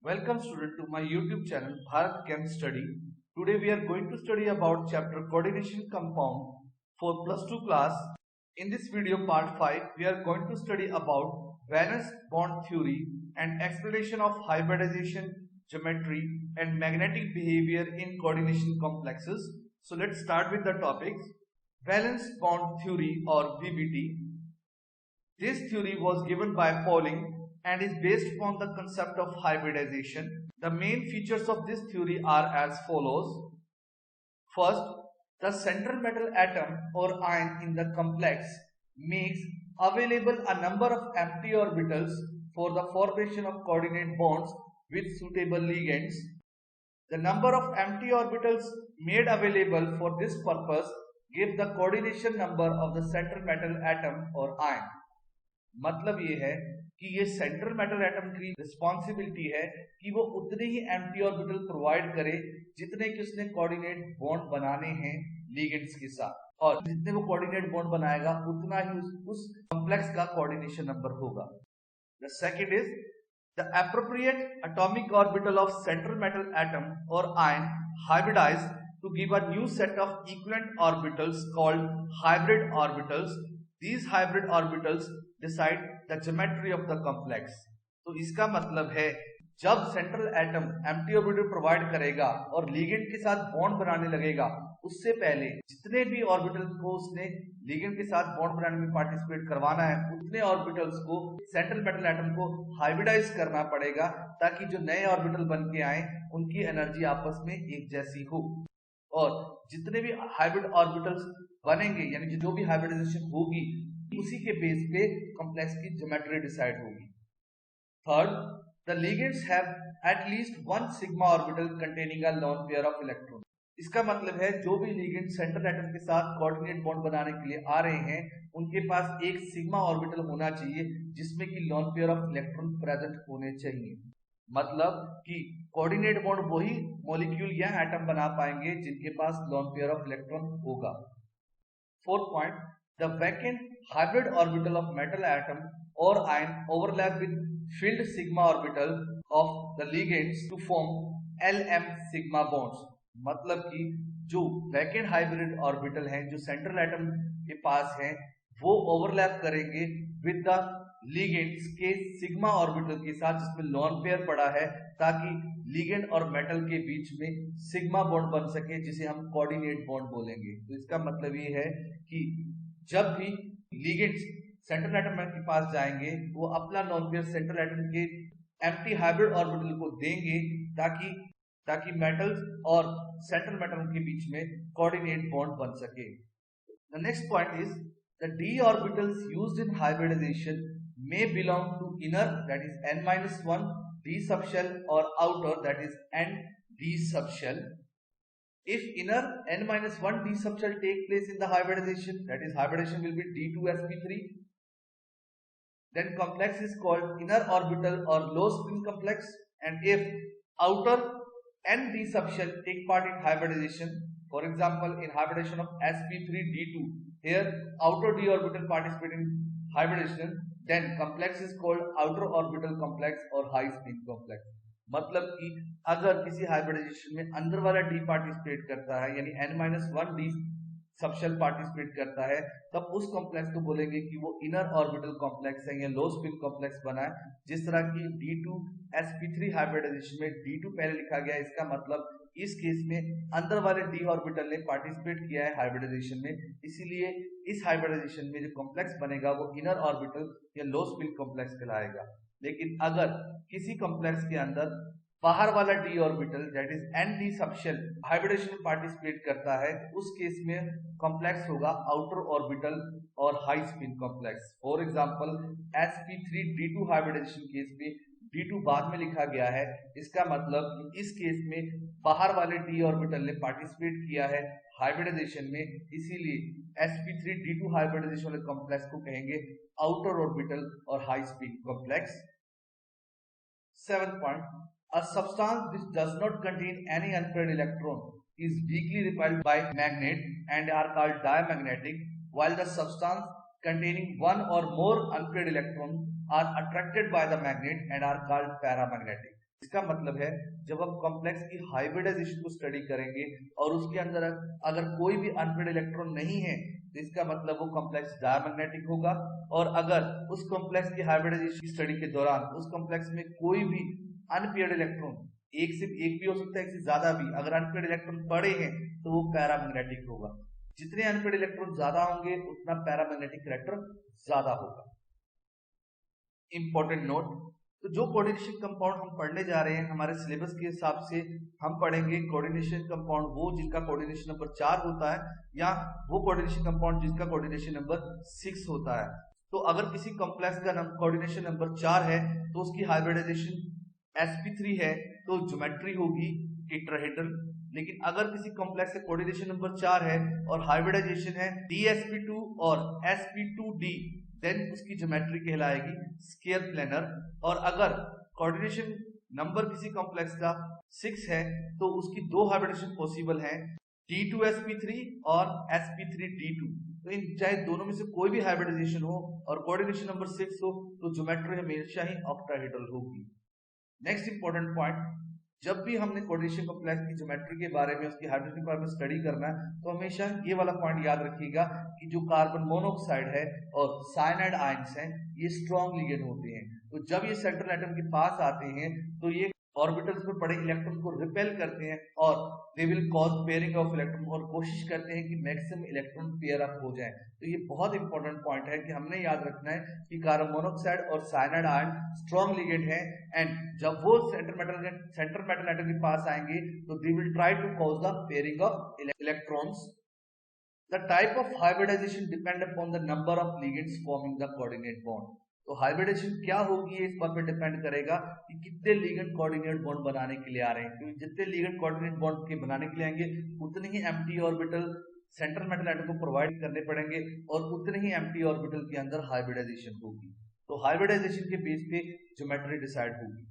Welcome student to my YouTube channel Bharat Chem Study. Today we are going to study about chapter coordination compound for plus 2 class. In this video part 5 we are going to study about valence bond theory and explanation of hybridization, geometry and magnetic behavior in coordination complexes. So let's start with the topics. Valence bond theory or VBT. This theory was given by Pauling and is based upon the concept of hybridization. The main features of this theory are as follows. First, the central metal atom or ion in the complex makes available a number of empty orbitals for the formation of coordinate bonds with suitable ligands. The number of empty orbitals made available for this purpose give the coordination number of the central metal atom or ion. मतलब ये है कि ये central metal atom की responsibility है कि वो उतने ही एम्प्टी ऑर्बिटल प्रोवाइड करे जितने कि उसने कोऑर्डिनेट बॉन्ड बनाने हैं लिगेंड्स के साथ, और जितने वो कोऑर्डिनेट बॉन्ड बनाएगा उतना ही उस कॉम्प्लेक्स का कोऑर्डिनेशन नंबर होगा. The second is the appropriate atomic orbital of central metal atom और ion hybridize to give a new set of equivalent orbitals called hybrid orbitals. These hybrid orbitals decide the geometry of the complex. तो इसका मतलब है जब central atom empty orbital provide करेगा और ligand के साथ बॉन्ड बनाने लगेगा, उससे पहले जितने भी ऑर्बिटल्स को उसने लिगेंड के साथ बॉन्ड बनाने में पार्टिसिपेट करवाना है, उतने ऑर्बिटल्स को सेंट्रल मेटल एटम को हाइब्रिडाइज करना पड़ेगा ताकि जो नए ऑर्बिटल बन के आए उनकी एनर्जी आपस में एक जैसी हो. और जितने भी हाइब्रिड ऑर्बिटल्स बनेंगे यानी जो भी हाइब्रिडाइजेशन होगी उसी के बेस पे कॉम्प्लेक्स की ज्योमेट्री डिसाइड होगी. Third, the ligands have at least one sigma orbital containing a loan pair of electron. इसका मतलब है जो भी लिगेंड सेंट्रल एटम के साथ कोऑर्डिनेट बॉन्ड बनाने के लिए आ रहे हैं उनके पास एक सिग्मा ऑर्बिटल होना चाहिए जिसमें कि lone pair of electron present होने चाहिए. मतलब कि कोऑर्डिनेट बॉन्ड वही मॉलिक्यूल या एटम बना पाएंगे जिनके पास लोन पेयर ऑफ इलेक्ट्रॉन होगा. Fourth point, the vacant hybrid orbital of metal atom और ion overlap with field sigma orbital of the ligands to form LM sigma bonds. मतलब कि जो वैकेंट हाइब्रिड ऑर्बिटल हैं जो सेंट्रल एटम के पास हैं वो ओवरलैप करेंगे विद द लिगेंड्स के सिग्मा ऑर्बिटल के साथ जिसमें लोन पेयर पड़ा है ताकि लिगेंड और मेटल के बीच में सिग्मा बॉन्ड बन सके जिसे हम कोऑर्डिनेट बॉन्ड बोलेंगे. तो इसका मतलब ये है कि जब भी लिगेंड्स सेंट्रल एटम के पास जाएंगे वो अपना लोन पेयर सेंट्रल एटम के एम्प्टी हाइब्रिड ऑर्बिटल को देंगे ताकि मेटल्स और सेंट्रल मेटल के बीच में कोऑर्डिनेट बॉन्ड बन सके. The next point is the d orbitals used in hybridization may belong to inner, that is n-1 d subshell, or outer, that is n d subshell. If inner n-1 d subshell take place in the hybridization, that is hybridization will be d2sp3, then complex is called inner orbital or low spin complex. And if outer n d subshell take part in hybridization, for example in hybridization of sp3d2, here outer d orbital participate in hybridization, then complex is called outer orbital complex or high spin complex. मतलब कि अगर किसी hybridisation में अंदर वाला d participate करता है यानी n-1 d सबशेल पार्टिसिपेट करता है तब उस कॉम्प्लेक्स को बोलेंगे कि वो इनर ऑर्बिटल कॉम्प्लेक्स है या लो स्पिन कॉम्प्लेक्स बना है. जिस तरह की d2sp3 हाइब्रिडाइजेशन में d2 पहले लिखा गया है, इसका मतलब इस केस में अंदर वाले d ऑर्बिटल ने पार्टिसिपेट किया है हाइब्रिडाइजेशन में, इसीलिए इस हाइब्रिडाइजेशन में जो कॉम्प्लेक्स बनेगा वो इनर ऑर्बिटल या लो स्पिन कॉम्प्लेक्स कहलाएगा. लेकिन अगर किसी कॉम्प्लेक्स के अंदर बाहर वाला d orbital that is n d subshell hybridisation में पार्टिसिपेट करता है उस केस में कॉम्प्लेक्स होगा आउटर ऑर्बिटल और high spin complex. For example sp3d2 hybridisation case में d2 बाद में लिखा गया है, इसका मतलब कि इस केस में बाहर वाले d ऑर्बिटल ने पार्टिसिपेट किया है हाइब्रिडाइजेशन में, इसीलिए sp3d2 हाइब्रिडाइजेशन वाले कॉम्प्लेक्स को कहेंगे आउटर ऑर्बिटल और high spin complex. 7th point, a substance which does not contain any unpaired electron is weakly repelled by magnet and are called diamagnetic, while the substance containing one or more unpaired electrons are attracted by the magnet and are called paramagnetic. इसका मतलब है जब आप complex की hybridisation को study करेंगे और उसके अंदर अगर कोई भी अनपेयर्ड इलेक्ट्रॉन नहीं है तो इसका मतलब वो कॉम्प्लेक्स डायमैग्नेटिक होगा। और अगर उस कॉम्प्लेक्स की हाइब्रिडाइजेशन की स्टडी के दौरान उस कॉम्प्लेक्स में कोई भी अनपेयर्ड इलेक्ट्रॉन, एक से एक भी हो सकता है, एक से ज्यादा भी, अगर अनपेयर्ड इलेक्ट्रॉन पड़े हैं तो वो पैरामैग्नेटिक होगा। जितने अनपेयर्ड इलेक्ट्रॉन ज्यादा होंगे उतना पैरामैग्नेटिक कैरेक्टर ज्यादा होगा। इंपॉर्टेंट नोट, तो जो कोऑर्डिनेशन कंपाउंड हम पढ़ने जा रहे हैं हमारे सिलेबस के हिसाब से हम पढ़ेंगे कोऑर्डिनेशन कंपाउंड वो जिसका कोऑर्डिनेशन नंबर 4 होता है या वो कोऑर्डिनेशन कंपाउंड जिसका कोऑर्डिनेशन नंबर 6 होता है। तो अगर किसी कॉम्प्लेक्स का कोऑर्डिनेशन नंबर 4 है तो उसकी हाइब्रिडाइजेशन sp3 है तो ज्योमेट्री होगी टेट्राहेड्रल। लेकिन अगर किसी कॉम्प्लेक्स का कोऑर्डिनेशन नंबर 4 है और हाइब्रिडाइजेशन है dsp2 और sp2d, देन उसकी ज्योमेट्री कहलाएगी स्क्वायर प्लेनर। और अगर कोऑर्डिनेशन नंबर किसी कॉम्प्लेक्स का 6 है तो उसकी दो हाइब्रिडेशन पॉसिबल हैं, d2sp3 और sp3d2। तो इन चाहे दोनों में से कोई भी हाइब्रिडाइजेशन हो और कोऑर्डिनेशन नंबर 6 हो तो ज्योमेट्री हमेशा ही ऑक्टाहेड्रल होगी। नेक्स्ट इंपॉर्टेंट पॉइंट, जब भी हमने कोऑर्डिनेशन कॉम्प्लेक्स की ज्योमेट्री के बारे में, उसकी हाइब्रिडेशन के बारे में स्टडी करना है तो हमेशा ये वाला पॉइंट याद रखिएगा कि जो कार्बन मोनोऑक्साइड है और साइनाइड आयंस हैं ये स्ट्रॉन्ग लिगेंड होते हैं। तो जब ये सेंट्रल एटम के पास आते हैं तो ये ऑर्बिटल्स में पड़े इलेक्ट्रॉन को रिपेल करते हैं और they will cause pairing of electron, और कोशिश करते हैं कि मैक्सिमम इलेक्ट्रॉन पेयर अप हो जाए। तो ये बहुत इंपॉर्टेंट पॉइंट है कि हमने याद रखना है कि कार्बन मोनोऑक्साइड और साइनाइड आयन स्ट्रॉन्ग लिगेंड है एंड जब वो सेंटर मेटल एटम के पास आएंगे तो they will try to cause the pairing of electrons. The type of hybridization depend upon the number of ligands forming the coordinate bond। तो hybridisation क्या होगी इस बात पर डिपेंड करेगा कि कितने लिगेंड कोऑर्डिनेट बॉन्ड बनाने के लिए आ रहे हैं। क्योंकि जितने लिगेंड कोऑर्डिनेट बॉन्ड के बनाने के लिए आएंगे उतने ही empty orbital central metal atom को प्रोवाइड करने पड़ेंगे और उतने ही एम्प्टी ऑर्बिटल के अंदर हाइब्रिडाइजेशन होगी। तो हाइब्रिडाइजेशन के बेस पे ज्योमेट्री डिसाइड होगी।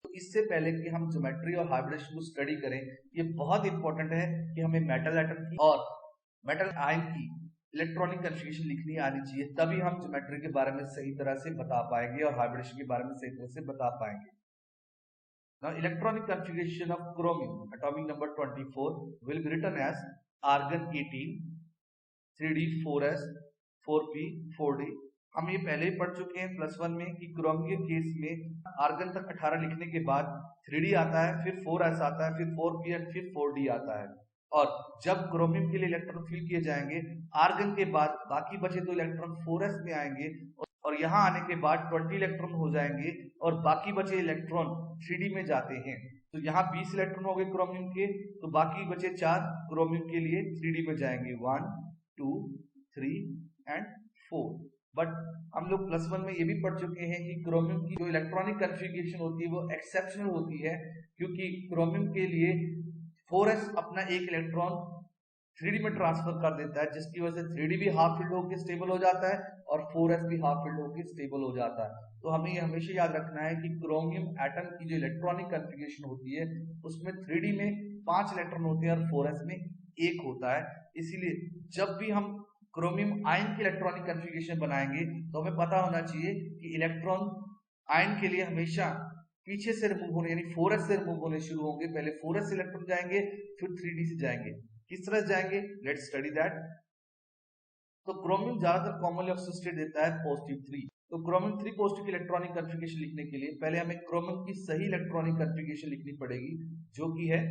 इससे पहले कि हम ज्योमेट्री और हाइब्रिडेशन को स्टडी करें, ये बहुत इंपॉर्टेंट है कि हमें मेटल एटम की और मेटल आयन की इलेक्ट्रॉनिक कन्फिगरेशन लिखनी आनी चाहिए, तभी हम ज्योमेट्री के बारे में सही तरह से बता पाएंगे और हाइब्रिडेशन के बारे में सही तरह से बता पाएंगे। Now, electronic configuration of chromium, atomic number 24, will be written as argon 18, 3d 4s 4p 4d। हम ये पहले ही पढ़ चुके हैं +1 में कि क्रोमियम के केस में आर्गन तक 18 लिखने के बाद 3d आता है, फिर 4s आता है, फिर 4p और फिर 4d आता है। और जब क्रोमियम के लिए इलेक्ट्रॉन फिल किए जाएंगे आर्गन के बाद बाकी बचे दो इलेक्ट्रॉन 4s में आएंगे और यहाँ आने के बाद 20 इलेक्ट्रॉन हो जाएंगे और बाकी बचे इलेक्ट्रॉन 3d में जाते हैं। तो यहाँ 20 इलेक्ट्रॉन हो गए क्रोमियम के, तो बाकी बचे 4 क्रोमियम के लिए 3d में जाएंगे 1 2 3 एंड 4। बट हम लोग +1 में ये भी पढ़ चुके हैं कि क्रोमियम की जो इलेक्ट्रॉनिक कन्फिगरेशन होती है वो एक्सेप्शनल होती है, क्योंकि क्रोमियम के लिए 4s अपना एक इलेक्ट्रॉन 3d में ट्रांसफर कर देता है, जिसकी वजह से 3d भी हाफ फिल्ड होकर स्टेबल हो जाता है और 4s भी हाफ फिल्ड होकर स्टेबल हो जाता है। तो हमें ये हमेशा याद रखना है कि क्रोमियम एटम की जो इलेक्ट्रॉनिक कन्फिगरेशन होती है उसमें 3d में 5 इलेक्ट्रॉन होते हैं और 4s में 1 होता है। इसीलिए जब भी हम क्रोमियम आयन की इलेक्ट्रॉनिक कन्फिगरेशन बनाएंगे तो हमें पता होना चाहिए कि इलेक्ट्रॉन आयन के लिए हमेशा पीछे से रिमूव होने यानी 4s से रिमूव होने शुरू होंगे। पहले 4s से इलेक्ट्रॉन जाएंगे फिर 3d से जाएंगे। किस तरह जाएंगे, लेट्स स्टडी दैट। तो क्रोमियम ज्यादातर कॉमनली ऑक्सीजन स्टेट देता है +3। तो क्रोमियम 3 पॉजिटिव की इलेक्ट्रॉनिक कन्फिगरेशन लिखने के लिए पहले हमें क्रोमियम की सही इलेक्ट्रॉनिक कन्फिगरेशन लिखनी पड़ेगी जो कि है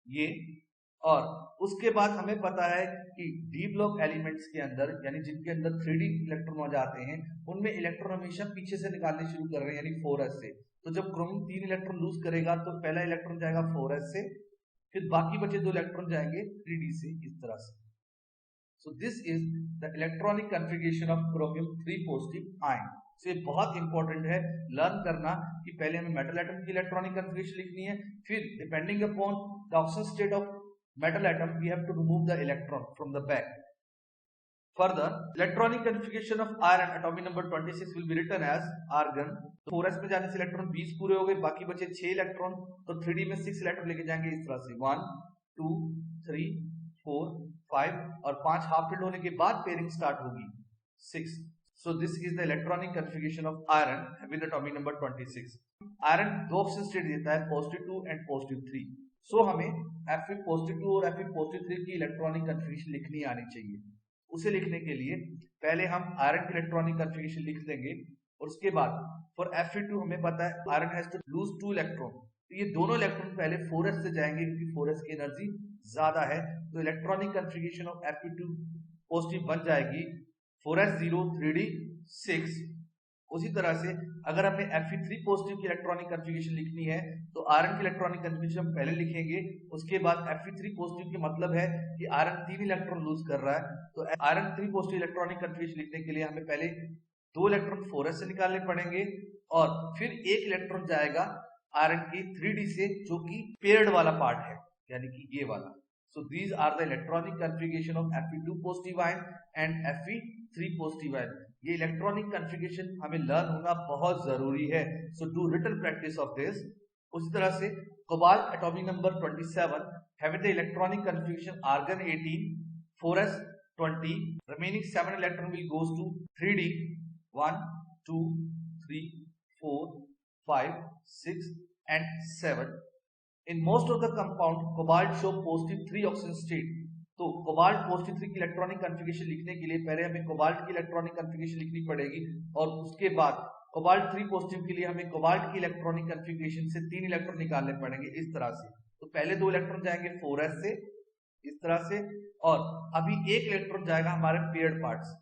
ये, और उसके बाद हमें पता है कि डी ब्लॉक एलिमेंट्स के अंदर यानी जिनके अंदर 3d इलेक्ट्रॉन आ जाते हैं उनमें इलेक्ट्रॉन हमेशा पीछे से निकालने शुरू कर रहे हैं यानी 4s से। तो जब क्रोमियम 3 इलेक्ट्रॉन लूज करेगा तो पहला इलेक्ट्रॉन जाएगा 4s से, फिर बाकी बचे 2 इलेक्ट्रॉन जाएंगे 3d से, इस तरह से। So this is the electronic configuration of chromium 3 positive ion. तो ये बहुत इंपॉर्टेंट है लर्न करना कि पहले हमें मेटल एटम की इलेक्ट्रॉनिक कन्फिगरेशन लिखनी है, फिर depending upon the oxygen state of metal atom we have to remove the electron from the back. Further, electronic configuration of iron atomic number 26 will be written as argon। तो 4s में जाने से electron 20 पूरे हो गए, बाकी बचे 6 electron, तो 3d में 6 इलेक्ट्रॉन लेके जाएंगे इस तरह से 1 2 3 4 5 और 5 हाफ फिल्ड होने के बाद पेयरिंग स्टार्ट होगी 6। So this is the electronic configuration of iron with atomic number 26. Iron दो ऑक्सीजन स्टेट देता है, +2 एंड +3. सो हमें Fe+2 और Fe+3 की इलेक्ट्रॉनिक कन्फिगरेशन लिखनी आनी चाहिए. उसे लिखने के लिए पहले हम आयरन की इलेक्ट्रॉनिक कन्फिगरेशन लिख देंगे और उसके बाद फॉर Fe2 हमें पता है iron has to lose 2 electron. तो ये दोनों इलेक्ट्रॉन पहले 4s से जाएंगे क्योंकि 4s की एनर्जी ज्यादा है. तो electronic configuration of Fe2 positive बन जाएगी 4s0 3d6. उसी तरह से अगर हमें Fe3 पॉजिटिव की इलेक्ट्रॉनिक कन्फिगरेशन लिखनी है तो आयरन की इलेक्ट्रॉनिक कन्फिगरेशन हम पहले लिखेंगे. उसके बाद Fe3 पॉजिटिव की मतलब है कि आयरन 3 इलेक्ट्रॉन लूज कर रहा है. तो आयरन 3 पॉजिटिव इलेक्ट्रॉनिक कन्फिगरेशन लिखने के लिए हमें पहले 2 इलेक्ट्रॉन 4s से निकालने पड़ेंगे और फिर एक इलेक्ट्रॉन जाएगा आयरन की 3d से, जो कि पेयर्ड वाला पार्ट है, यानी कि ये वाला. So these are the electronic configuration of Fe2 positive ion and Fe3 positive ion. ये इलेक्ट्रॉनिक कन्फिगरेशन हमें लर्न होना बहुत जरूरी है. So do written practice of this. उसी तरह से cobalt atomic number 27 having the electronic configuration argon 18 4s 20. Remaining 7 electron will goes to 3d 1 2 3 4 5 6 and 7. In most of the compound cobalt show positive 3 oxygen state. तो cobalt +3 की electronic configuration लिखने के लिए पहले हमें कोबाल्ट की इलेक्ट्रॉनिक कन्फिगरेशन लिखनी पड़ेगी और उसके बाद कोबाल्ट 3 पॉजिटिव के लिए हमें कोबाल्ट की इलेक्ट्रॉनिक कन्फिगरेशन से 3 इलेक्ट्रॉन निकालने पड़ेंगे इस तरह से. तो पहले 2 इलेक्ट्रॉन जाएंगे 4s से इस तरह से और अभी एक इलेक्ट्रॉन जाएगा हमारे पेयर्ड पार्ट से.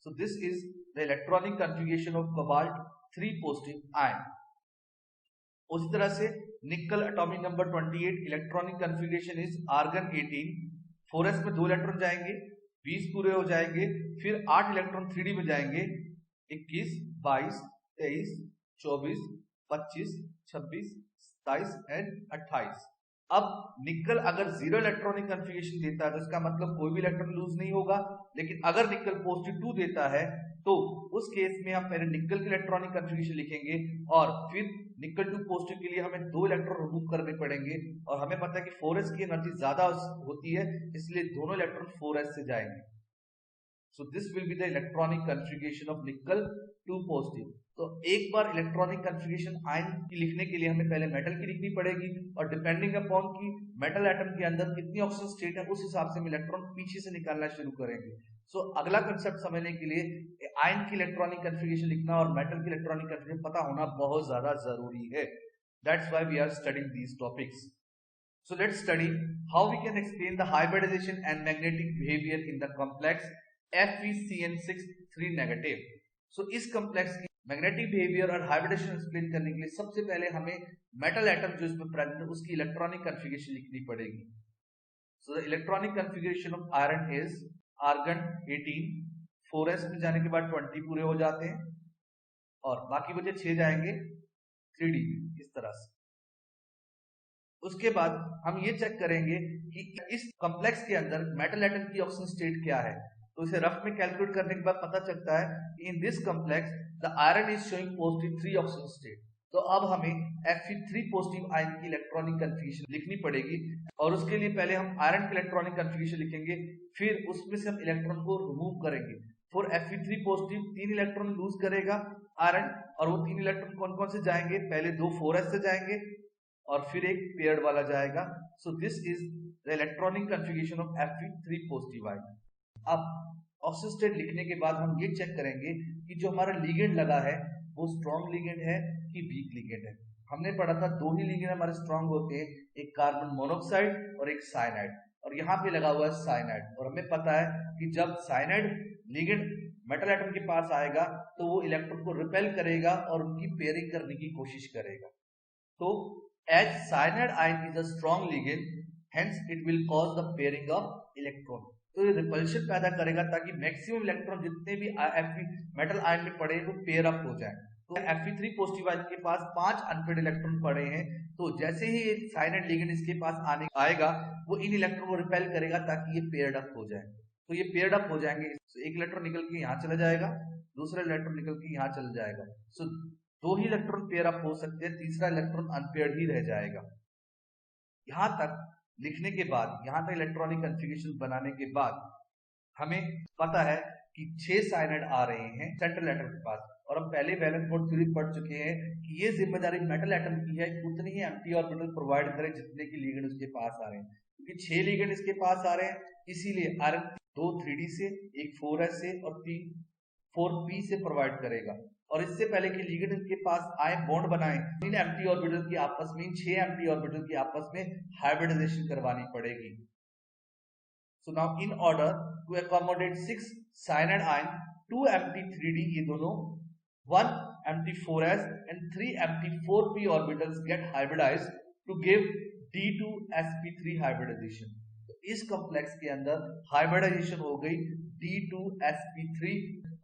So this is the electronic configuration of cobalt 3 positive ion. उसी तरह से nickel atomic number 28 electronic configuration is argon 18 4s में 2 इलेक्ट्रॉन जाएंगे 20 पूरे हो जाएंगे. फिर 8 इलेक्ट्रॉन 3d में जाएंगे 21 22 23 24 25 26 27 एंड 28. अब निकल अगर 0 इलेक्ट्रॉनिक कन्फिगरेशन देता है तो इसका मतलब कोई भी इलेक्ट्रॉन लूज नहीं होगा. लेकिन अगर निकल +2 देता है तो उस केस में हम पहले निकल की इलेक्ट्रॉनिक कन्फिगरेशन लिखेंगे और फिर निकल 2 पॉजिटिव के लिए हमें 2 इलेक्ट्रॉन रिमूव करने पड़ेंगे. और हमें पता है कि 4s की एनर्जी ज्यादा होती है, इसलिए दोनों इलेक्ट्रॉन 4s से जाएंगे. So this will be the electronic configuration of निकल 2 पॉजिटिव. तो एक बार इलेक्ट्रॉनिक कन्फिगरेशन आयन की लिखने के लिए हमें पहले मेटल की लिखनी पड़ेगी और डिपेंडिंग अपॉन की मेटल एटम के अंदर कितनी ऑक्सीजन स्टेट है उस हिसाब से हम इलेक्ट्रॉन पीछे से निकालना शुरू करेंगे. सो अगला कंसेप्ट समझने के लिए आयन की इलेक्ट्रॉनिक कन्फिगरेशन लिखना और मेटल की इलेक्ट्रॉनिक कन्फिगरेशन पता होना बहुत ज्यादा जरूरी है. That's why we are studying these topics. So let's study how we can explain the hybridization and magnetic behavior in the complex FeCN6 3-. So इस complex की मैग्नेटिक बिहेवियर और हाइब्रिडेशन एक्सप्लेन करने के लिए सबसे पहले हमें मेटल एटम जो इसमें प्रेजेंट है उसकी इलेक्ट्रॉनिक कन्फिगरेशन लिखनी पड़ेगी. So the electronic configuration of iron is argon 18 4s में जाने के बाद 20 पूरे हो जाते हैं और बाकी बचे 6 जाएंगे 3d इस तरह से. उसके बाद हम ये चेक करेंगे कि इस कॉम्प्लेक्स के अंदर मेटल एटम की ऑक्सीजन स्टेट क्या है. तो इसे रफ में कैलकुलेट करने के बाद पता चलता है कि इन this complex the iron is showing positive 3 oxygen state. तो अब हमें Fe3 पॉजिटिव आयन की इलेक्ट्रॉनिक कन्फिगरेशन लिखनी पड़ेगी और उसके लिए पहले हम आयरन की इलेक्ट्रॉनिक कन्फिगरेशन लिखेंगे, फिर उसमें से हम इलेक्ट्रॉन को रिमूव करेंगे. For Fe3 positive 3 electron lose करेगा आयरन और वो 3 इलेक्ट्रॉन कौन कौन से जाएंगे, पहले 2 4s से जाएंगे और फिर एक पेयर्ड वाला जाएगा. सो this is the electronic configuration of Fe3 positive ion. अब ऑक्सीजन स्टेट लिखने के बाद हम ये चेक करेंगे कि जो हमारा लिगेंड लगा है वो स्ट्रॉन्ग लिगेंड है कि वीक लिगेंड है. हमने पढ़ा था 2 ही लिगेंड हमारे स्ट्रॉन्ग होते हैं, एक कार्बन मोनोऑक्साइड और एक साइनाइड. और यहाँ पे लगा हुआ है साइनाइड और हमें पता है कि जब साइनाइड लिगेंड मेटल एटम के पास आएगा तो वो इलेक्ट्रॉन को रिपेल करेगा और उनकी पेयरिंग करने की कोशिश करेगा. तो as cyanide ion is a strong ligand hence it will cause the pairing of electron. तो ये रिपल्शन पैदा करेगा ताकि मैक्सिमम इलेक्ट्रॉन जितने भी मेटल आयन में पड़े वो पेयर अप हो जाए. तो Fe3 पॉजिटिव आयन के पास 5 अनपेयर्ड इलेक्ट्रॉन पड़े हैं. तो जैसे ही साइनाइड लिगेंड इसके पास आएगा वो इन इलेक्ट्रॉन को रिपेल करेगा ताकि ये पेयर्ड अप हो जाए. तो ये पेयर्ड अप हो जाएंगे. एक इलेक्ट्रॉन निकल के यहाँ चला जाएगा, दूसरा इलेक्ट्रॉन निकल के यहाँ चला जाएगा. सो 2 ही इलेक्ट्रॉन पेयर अप हो सकते हैं, तीसरा इलेक्ट्रॉन अनपेयर्ड ही रह जाएगा. यहां तक लिखने के बाद, यहां तक इलेक्ट्रॉनिक कन्फिगरेशन बनाने के बाद हमें पता है कि 6 साइनाइड आ रहे हैं सेंट्रल एटम के पास, और हम पहले वैलेंस बॉन्ड थ्योरी पढ़ चुके हैं कि ये जिम्मेदारी मेटल एटम की है उतनी ही एम्प्टी ऑर्बिटल प्रोवाइड करे जितने की लिगेंड उसके पास आ रहे हैं, क्योंकि 6 लिगेंड इसके पास आ रहे हैं, इसीलिए आयरन 2 3d से, एक 4s से और 3 4p से प्रोवाइड करेगा। और इससे पहले कि लिगेंड इनके पास आए बॉन्ड बनाए, इन एम्प्टी ऑर्बिटल की आपस में, इन 6 एम्प्टी ऑर्बिटल की आपस में हाइब्रिडाइजेशन करवानी पड़ेगी। So now in order to accommodate 6 cyanide ion, 2 empty 3d, ये दोनों 1 empty 4s and 3 empty 4p orbitals get hybridized to give D2sp3 hybridization। तो इस कॉम्प्लेक्स के अंदर हाइब्रिडाइजेशन हो गई D2sp3,